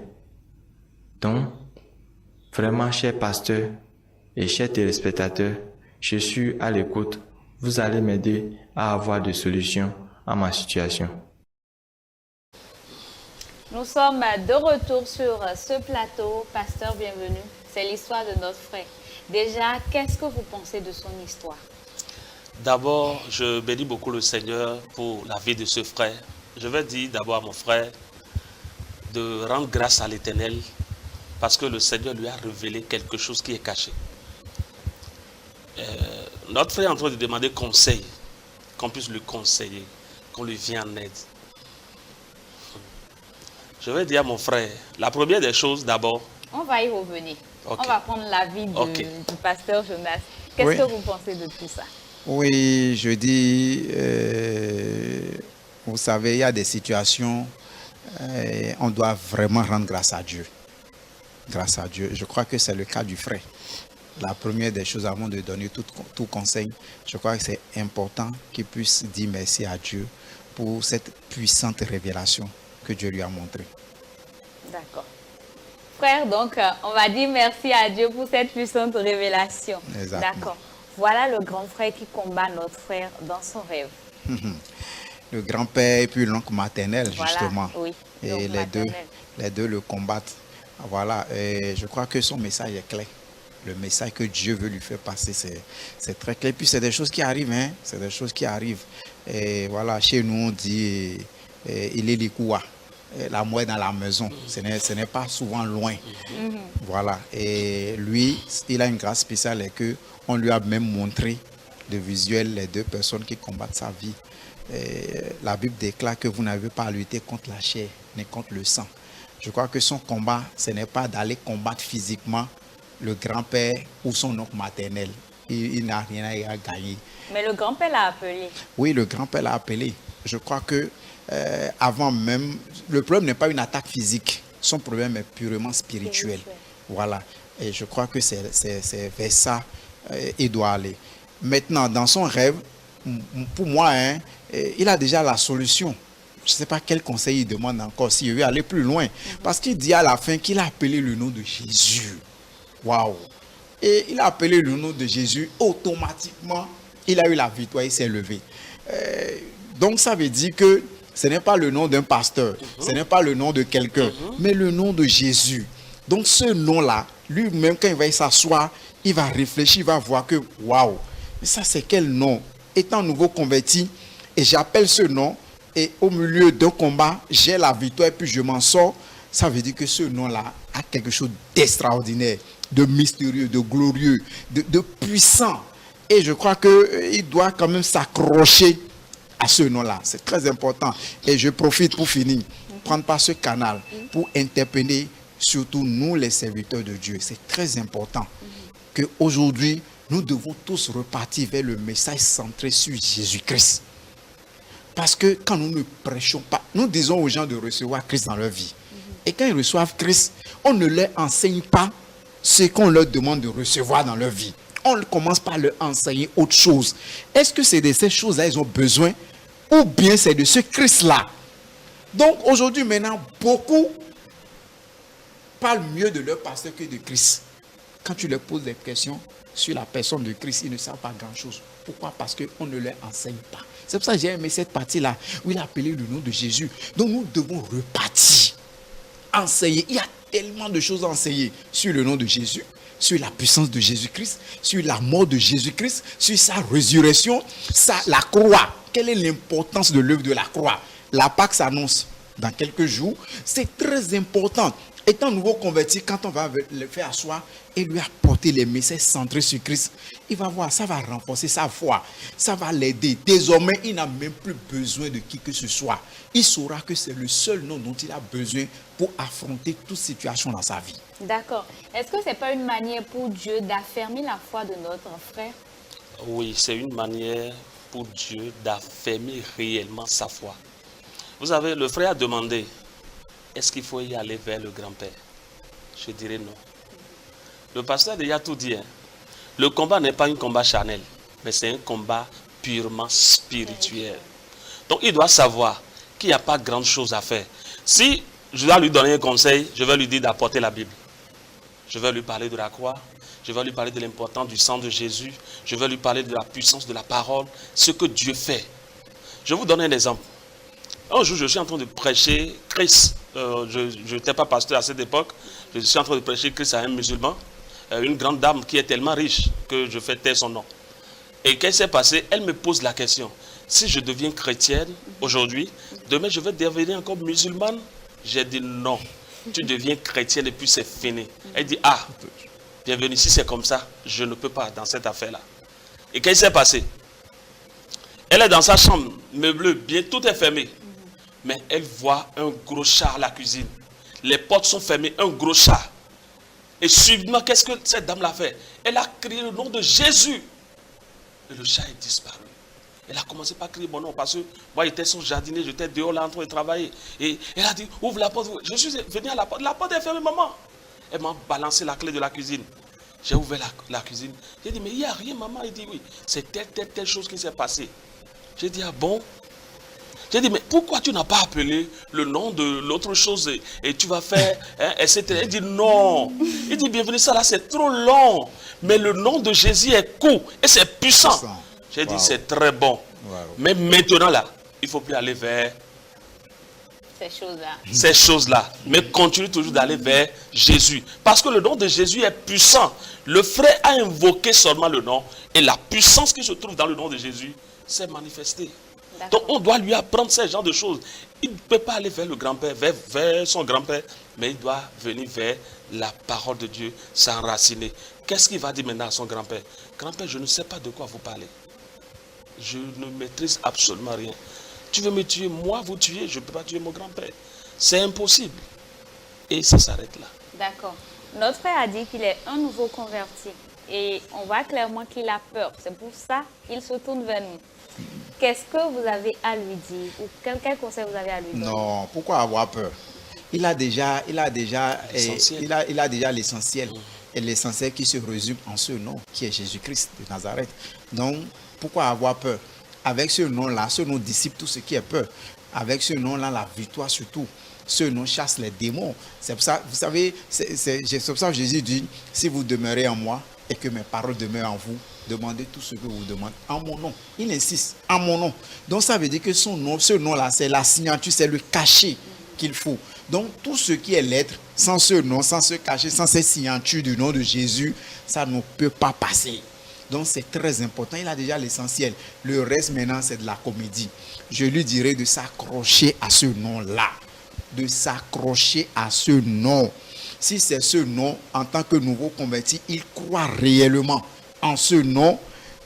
Donc, vraiment, cher pasteur et chers téléspectateurs, je suis à l'écoute. Vous allez m'aider à avoir des solutions à ma situation. Nous sommes de retour sur ce plateau. Pasteur, bienvenue. C'est l'histoire de notre frère. Déjà, qu'est-ce que vous pensez de son histoire? D'abord, je bénis beaucoup le Seigneur pour la vie de ce frère. Je vais dire d'abord à mon frère de rendre grâce à l'Éternel parce que le Seigneur lui a révélé quelque chose qui est caché. Notre frère est en train de demander conseil, qu'on puisse le conseiller, qu'on lui vienne en aide. Je vais dire à mon frère, la première des choses d'abord. On va y revenir. Okay. On va prendre l'avis du pasteur Jonas. Qu'est-ce que vous pensez de tout ça? Oui, je dis, vous savez, il y a des situations, on doit vraiment rendre grâce à Dieu. Grâce à Dieu. Je crois que c'est le cas du frère. La première des choses, avant de donner tout conseil, je crois que c'est important qu'il puisse dire merci à Dieu pour cette puissante révélation que Dieu lui a montrée. D'accord. Frère, donc, on va dire merci à Dieu pour cette puissante révélation. Exactement. D'accord. Voilà le grand frère qui combat notre frère dans son rêve. Le grand-père et puis l'oncle maternel, voilà, justement. Oui, et les deux le combattent. Voilà. Et je crois que son message est clair. Le message que Dieu veut lui faire passer, c'est très clair. Et puis, c'est des choses qui arrivent. Hein? C'est des choses qui arrivent. Et voilà, chez nous, on dit il est l'ikoua. La mort est dans la maison. Ce n'est pas souvent loin. Voilà. Et lui, il a une grâce spéciale et qu'on lui a même montré de visuel les deux personnes qui combattent sa vie. Et la Bible déclare que vous n'avez pas à lutter contre la chair ni contre le sang. Je crois que son combat, ce n'est pas d'aller combattre physiquement le grand-père ou son oncle maternel. Il n'a rien à gagner. Mais le grand-père l'a appelé. Oui, le grand-père l'a appelé. Je crois que avant même, le problème n'est pas une attaque physique. Son problème est purement spirituel. Voilà. Et je crois que c'est vers ça il doit aller. Maintenant, dans son rêve, pour moi, hein, il a déjà la solution. Je ne sais pas quel conseil il demande encore, s'il veut aller plus loin. Parce qu'il dit à la fin qu'il a appelé le nom de Jésus. Waouh! Et il a appelé le nom de Jésus, automatiquement, il a eu la victoire, il s'est levé. Donc ça veut dire que ce n'est pas le nom d'un pasteur, ce n'est pas le nom de quelqu'un, mais le nom de Jésus. Donc ce nom-là, lui-même, quand il va s'asseoir, il va réfléchir, il va voir que, waouh, mais ça c'est quel nom? Étant nouveau converti, et j'appelle ce nom, et au milieu d'un combat, j'ai la victoire, et puis je m'en sors, ça veut dire que ce nom-là a quelque chose d'extraordinaire, de mystérieux, de glorieux, de puissant. Et je crois qu'il doit quand même s'accrocher à ce nom-là. C'est très important. Et je profite pour finir, prendre par ce canal pour interpeller surtout nous les serviteurs de Dieu. C'est très important qu'aujourd'hui, nous devons tous repartir vers le message centré sur Jésus-Christ. Parce que quand nous ne prêchons pas, nous disons aux gens de recevoir Christ dans leur vie. Et quand ils reçoivent Christ, on ne leur enseigne pas ce qu'on leur demande de recevoir dans leur vie. On commence par leur enseigner autre chose. Est-ce que c'est de ces choses-là qu'ils ont besoin ou bien c'est de ce Christ-là? Donc aujourd'hui, maintenant, beaucoup parlent mieux de leur pasteur que de Christ. Quand tu leur poses des questions sur la personne de Christ, ils ne savent pas grand-chose. Pourquoi? Parce qu'on ne leur enseigne pas. C'est pour ça que j'ai aimé cette partie-là où il a appelé le nom de Jésus. Donc nous devons repartir, enseigner. Il y a tellement de choses à enseigner sur le nom de Jésus, sur la puissance de Jésus-Christ, sur la mort de Jésus-Christ, sur sa résurrection, la croix. Quelle est l'importance de l'œuvre de la croix? La Pâque s'annonce. dans quelques jours. C'est très important. Étant nouveau converti, quand on va le faire asseoir et lui apporter les messages centrés sur Christ, il va voir, ça va renforcer sa foi, ça va l'aider. Désormais, il n'a même plus besoin de qui que ce soit. Il saura que c'est le seul nom dont il a besoin pour affronter toute situation dans sa vie. D'accord. Est-ce que ce n'est pas une manière pour Dieu d'affermir la foi de notre frère? Oui, c'est une manière pour Dieu d'affermir réellement sa foi. Vous savez, le frère a demandé, est-ce qu'il faut y aller vers le grand-père? Je dirais non. Le pasteur a déjà tout dit. Le combat n'est pas un combat charnel, mais c'est un combat purement spirituel. Donc il doit savoir qu'il n'y a pas grande chose à faire. Si je dois lui donner un conseil, je vais lui dire d'apporter la Bible. Je vais lui parler de la croix. Je vais lui parler de l'importance du sang de Jésus. Je vais lui parler de la puissance de la parole. Ce que Dieu fait. Je vais vous donner un exemple. Un jour, je suis en train de prêcher Christ. Je n'étais pas pasteur à cette époque. Je suis en train de prêcher Christ à un musulman. Une grande dame qui est tellement riche que je fais taire son nom. Et qu'est-ce qui s'est passé? Elle me pose la question. Si je deviens chrétienne aujourd'hui, demain je vais devenir encore musulmane? J'ai dit non. Tu deviens chrétienne et puis c'est fini. Elle dit, ah, bienvenue, si c'est comme ça, je ne peux pas dans cette affaire-là. Et qu'est-ce qui s'est passé? Elle est dans sa chambre, meublée, bien, tout est fermé. Mais elle voit un gros chat à la cuisine. Les portes sont fermées, un gros chat. Et subitement, qu'est-ce que cette dame l'a fait? Elle a crié le nom de Jésus. Et le chat est disparu. Elle a commencé par crier mon nom parce que moi, j'étais son jardinier, j'étais dehors là en train de travailler. Et elle a dit, ouvre la porte. Je suis venu à la porte est fermée, maman. Elle m'a balancé la clé de la cuisine. J'ai ouvert la cuisine. J'ai dit, mais il n'y a rien, maman. Elle dit, oui, c'est telle chose qui s'est passée. J'ai dit, ah bon? J'ai dit, mais pourquoi tu n'as pas appelé le nom de l'autre chose et tu vas faire, etc. Il dit, non. Il dit, bienvenue, ça là, c'est trop long. Mais le nom de Jésus est court et c'est puissant. J'ai dit, c'est très bon. Mais maintenant, là, il ne faut plus aller vers ces choses-là. Mais continue toujours d'aller vers Jésus. Parce que le nom de Jésus est puissant. Le frère a invoqué seulement le nom et la puissance qui se trouve dans le nom de Jésus s'est manifestée. Donc on doit lui apprendre ce genre de choses. Il ne peut pas aller vers le grand-père, vers son grand-père, mais il doit venir vers la parole de Dieu, s'enraciner. Qu'est-ce qu'il va dire maintenant à son grand-père? Grand-père, je ne sais pas de quoi vous parlez. Je ne maîtrise absolument rien. Tu veux me tuer, moi vous tuer, je ne peux pas tuer mon grand-père. C'est impossible. Et ça s'arrête là. D'accord. Notre frère a dit qu'il est un nouveau converti. Et on voit clairement qu'il a peur. C'est pour ça qu'il se tourne vers nous. Qu'est-ce que vous avez à lui dire? Ou quel conseil vous avez à lui donner? Non, pourquoi avoir peur? Il a déjà l'essentiel. Et l'essentiel qui se résume en ce nom, qui est Jésus-Christ de Nazareth. Donc, pourquoi avoir peur? Avec ce nom-là, ce nom dissipe tout ce qui est peur. Avec ce nom-là, la victoire surtout. Ce nom chasse les démons. C'est pour ça, vous savez, c'est pour ça que Jésus dit, si vous demeurez en moi et que mes paroles demeurent en vous, demandez tout ce que vous demandez en mon nom. Il insiste, en mon nom. Donc ça veut dire que son nom, ce nom-là, c'est la signature, c'est le cachet qu'il faut. Donc tout ce qui est lettre, sans ce nom, sans ce cachet, sans cette signature du nom de Jésus, ça ne peut pas passer. Donc c'est très important, il a déjà l'essentiel. Le reste maintenant, c'est de la comédie. Je lui dirais de s'accrocher à ce nom-là. De s'accrocher à ce nom. Si c'est ce nom, en tant que nouveau converti, il croit réellement en ce nom.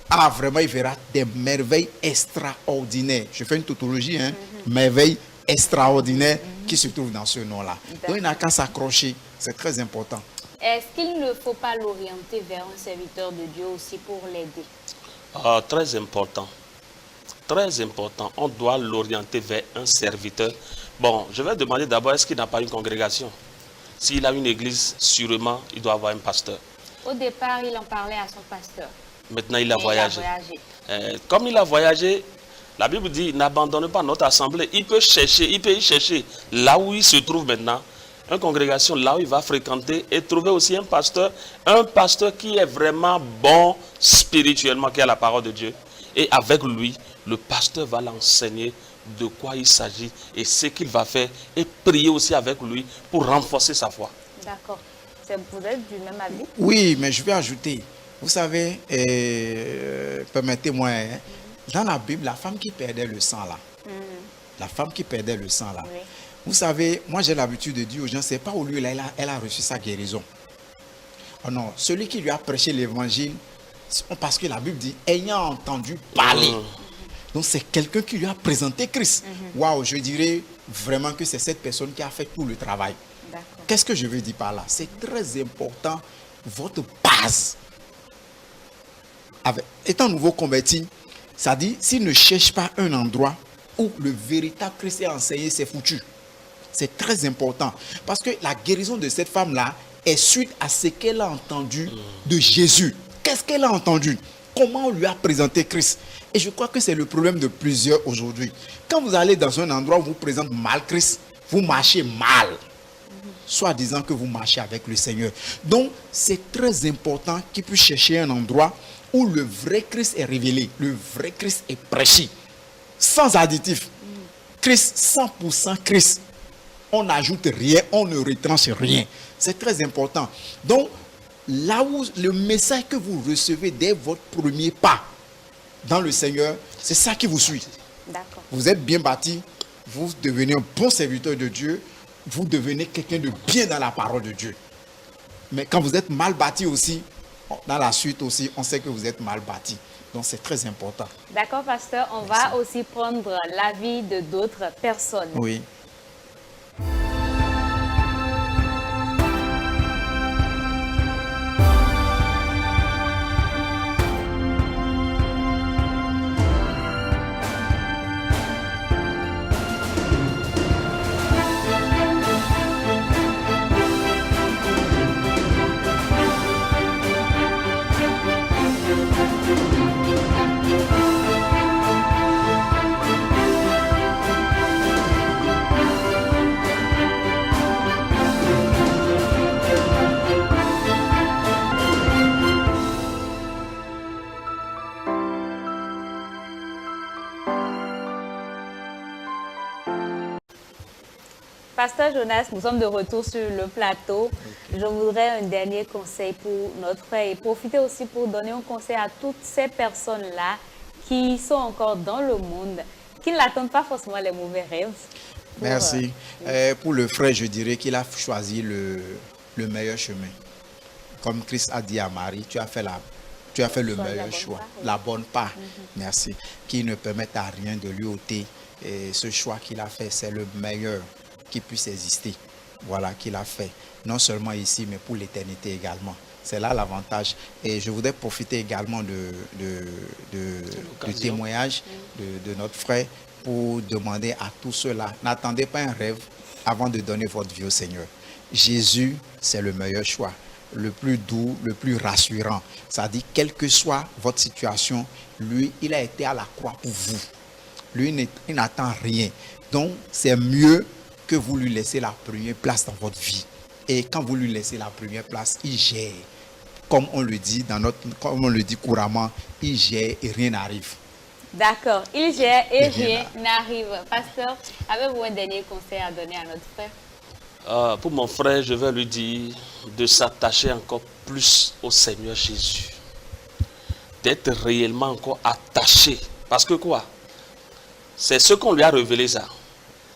Ah, vraiment, il verra des merveilles extraordinaires. Je fais une tautologie, hein. Merveilles extraordinaires qui se trouvent dans ce nom-là. Donc, il n'a qu'à s'accrocher. C'est très important. Est-ce qu'il ne faut pas l'orienter vers un serviteur de Dieu aussi pour l'aider? Très important. Très important. On doit l'orienter vers un serviteur. Bon, je vais demander d'abord, est-ce qu'il n'a pas une congrégation? S'il a une église, sûrement, il doit avoir un pasteur. Au départ, il en parlait à son pasteur. Maintenant, il a voyagé. Comme il a voyagé, la Bible dit, n'abandonne pas notre assemblée. Il peut y chercher là où il se trouve maintenant, une congrégation là où il va fréquenter et trouver aussi un pasteur qui est vraiment bon spirituellement, qui a la parole de Dieu. Et avec lui, le pasteur va l'enseigner de quoi il s'agit et ce qu'il va faire et prier aussi avec lui pour renforcer sa foi. D'accord. Vous êtes du même avis? Oui, mais je vais ajouter. Vous savez, permettez-moi, hein, dans la Bible, la femme qui perdait le sang là, la femme qui perdait le sang là, oui. Vous savez, moi j'ai l'habitude de dire aux gens, c'est pas où lui elle a reçu sa guérison. Oh non, celui qui lui a prêché l'évangile, parce que la Bible dit, ayant entendu parler. Donc c'est quelqu'un qui lui a présenté Christ. Waouh, je dirais vraiment que c'est cette personne qui a fait tout le travail. Qu'est-ce que je veux dire par là? C'est très important, votre base. Étant nouveau converti, ça dit, s'il ne cherche pas un endroit où le véritable Christ est enseigné, c'est foutu. C'est très important. Parce que la guérison de cette femme-là est suite à ce qu'elle a entendu de Jésus. Qu'est-ce qu'elle a entendu? Comment on lui a présenté Christ? Et je crois que c'est le problème de plusieurs aujourd'hui. Quand vous allez dans un endroit où on vous présente mal Christ, vous marchez mal. Soit disant que vous marchez avec le Seigneur. Donc, c'est très important qu'il puisse chercher un endroit où le vrai Christ est révélé, le vrai Christ est prêché, sans additif. Christ, 100% Christ. On n'ajoute rien, on ne retranche rien. C'est très important. Donc, là où le message que vous recevez dès votre premier pas dans le Seigneur, c'est ça qui vous suit. D'accord. Vous êtes bien bâti, vous devenez un bon serviteur de Dieu, vous devenez quelqu'un de bien dans la parole de Dieu. Mais quand vous êtes mal bâti aussi, dans la suite aussi, on sait que vous êtes mal bâti. Donc c'est très important. D'accord, pasteur. On va aussi prendre l'avis de d'autres personnes. Oui. Pasteur Jonas, nous sommes de retour sur le plateau. Je voudrais un dernier conseil pour notre frère et profiter aussi pour donner un conseil à toutes ces personnes-là qui sont encore dans le monde, qui n'attendent pas forcément les mauvais rêves. Merci. Pour le frère, je dirais qu'il a choisi le meilleur chemin. Comme Christ a dit à Marie, tu as fait le meilleur choix, la bonne part. Merci. Qui ne permettent à rien de lui ôter. Et ce choix qu'il a fait, c'est le meilleur qui puisse exister. Voilà, qu'il a fait. Non seulement ici, mais pour l'éternité également. C'est là l'avantage. Et je voudrais profiter également du témoignage de notre frère pour demander à tous ceux-là, n'attendez pas un rêve avant de donner votre vie au Seigneur. Jésus, c'est le meilleur choix, le plus doux, le plus rassurant. Ça dit, quelle que soit votre situation, lui, il a été à la croix pour vous. Lui, il n'attend rien. Donc, c'est mieux que vous lui laissez la première place dans votre vie. Et quand vous lui laissez la première place, il gère. Comme on le dit comme on le dit couramment, il gère et rien n'arrive. D'accord, il gère et rien n'arrive. Pasteur, avez-vous un dernier conseil à donner à notre frère? Pour mon frère, je vais lui dire de s'attacher encore plus au Seigneur Jésus. D'être réellement encore attaché. Parce que quoi? C'est ce qu'on lui a révélé ça.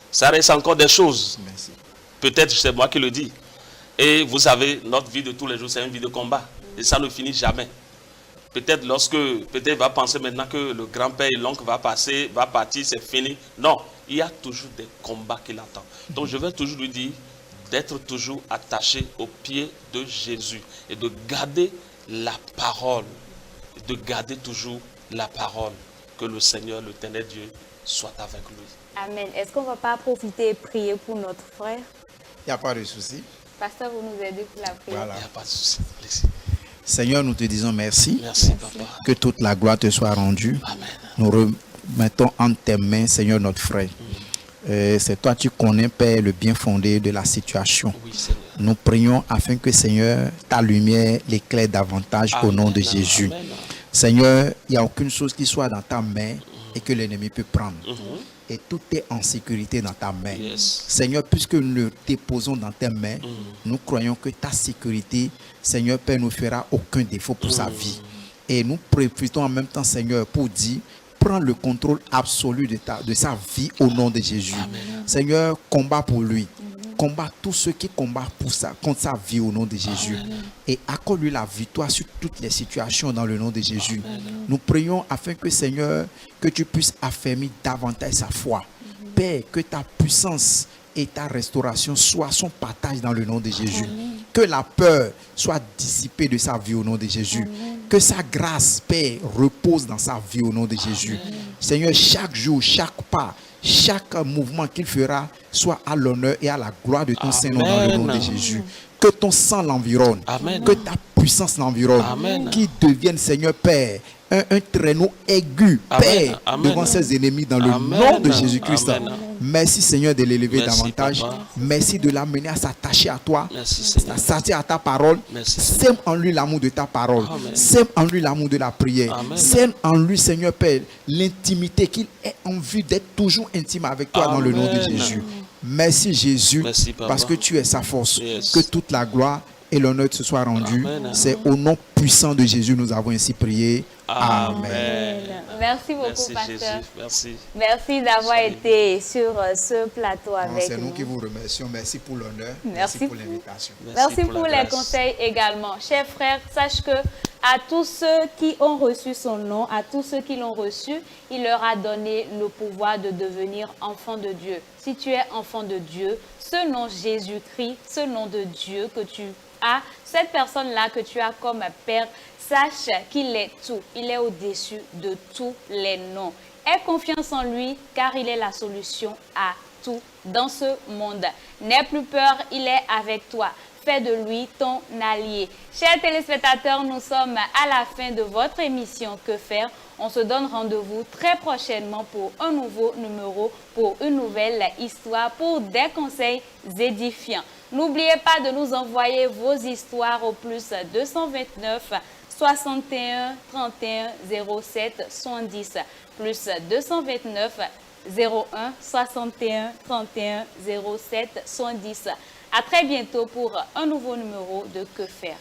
Ça reste encore des choses. Merci. Peut-être c'est moi qui le dis. Et vous savez, notre vie de tous les jours, c'est une vie de combat. Et ça ne finit jamais. Peut-être il va penser maintenant que le grand-père et l'oncle va partir, c'est fini. Non, il y a toujours des combats qui l'attendent. Donc je vais toujours lui dire d'être toujours attaché aux pieds de Jésus et de garder la parole. De garder toujours la parole. Que le Seigneur, l'éternel Dieu, soit avec lui. Amen. Est-ce qu'on ne va pas profiter et prier pour notre frère? Il n'y a pas de souci. Pasteur, vous nous aidez pour la prière. Voilà. Il n'y a pas de souci. Seigneur, nous te disons merci. Merci, papa. Que toute la gloire te soit rendue. Amen. Nous remettons en tes mains, Seigneur, notre frère. C'est toi, tu connais, Père, le bien fondé de la situation. Oui, Seigneur. Nous prions afin que, Seigneur, ta lumière l'éclaire davantage au nom de Jésus. Amen. Seigneur, il n'y a aucune chose qui soit dans ta main et que l'ennemi peut prendre. Et tout est en sécurité dans ta main. Yes. Seigneur, puisque nous le déposons dans tes mains, nous croyons que ta sécurité, Seigneur Père, ne fera aucun défaut pour sa vie. Et nous profitons en même temps, Seigneur, pour dire, prends le contrôle absolu de sa vie au nom de Jésus. Seigneur, combat pour lui. Combat tous ceux qui combattent contre sa vie au nom de Jésus. Et accorde-lui la victoire sur toutes les situations dans le nom de Jésus. Nous prions afin que, Seigneur, que tu puisses affermir davantage sa foi. Père, que ta puissance et ta restauration soient son partage dans le nom de Jésus. Que la peur soit dissipée de sa vie au nom de Jésus. Que sa grâce, Père, repose dans sa vie au nom de Jésus. Seigneur, chaque jour, chaque pas, chaque mouvement qu'il fera soit à l'honneur et à la gloire de ton Saint-Nom dans le nom de Jésus. Que ton sang l'environne, que ta puissance l'environne, qu'il devienne, Seigneur Père, un traîneau aigu, Père, devant ses ennemis dans le nom de Jésus-Christ. Merci, Seigneur, de l'élever davantage. Papa. Merci de l'amener à s'attacher à toi, Merci, Seigneur. à s'attacher à ta parole. Merci, Sème en lui l'amour de ta parole. Amen. Sème en lui l'amour de la prière. Amen. Sème en lui, Seigneur Père, l'intimité, qu'il ait envie d'être toujours intime avec toi dans le nom de Amen. Jésus. Merci, Jésus, Merci, Papa. parce que tu es sa force. Yes. Que toute la gloire et l'honneur te soient rendus. Amen. C'est au nom puissant de Jésus nous avons ainsi prié. Amen. Amen. Merci beaucoup, Merci, pasteur. Jésus. Merci. Merci d'avoir Salut. été sur ce plateau avec C'est nous nous. qui vous remercions. Merci pour l'honneur. Merci Merci pour l'invitation. Merci pour la les grâce. conseils également. Chers frères, sache que à tous ceux qui ont reçu son nom, à tous ceux qui l'ont reçu, il leur a donné le pouvoir de devenir enfants de Dieu. Si tu es enfant de Dieu, ce nom Jésus-Christ, ce nom de Dieu que tu as, cette personne-là que tu as comme Père, sache qu'il est tout. Il est au-dessus de tous les noms. Aie confiance en lui car il est la solution à tout dans ce monde. N'aie plus peur, il est avec toi. Fais de lui ton allié. Chers téléspectateurs, nous sommes à la fin de votre émission Que faire? On se donne rendez-vous très prochainement pour un nouveau numéro, pour une nouvelle histoire, pour des conseils édifiants. N'oubliez pas de nous envoyer vos histoires au plus 229 61 31 07 70 plus 229 01 61 31 07 70. À très bientôt pour un nouveau numéro de Que faire.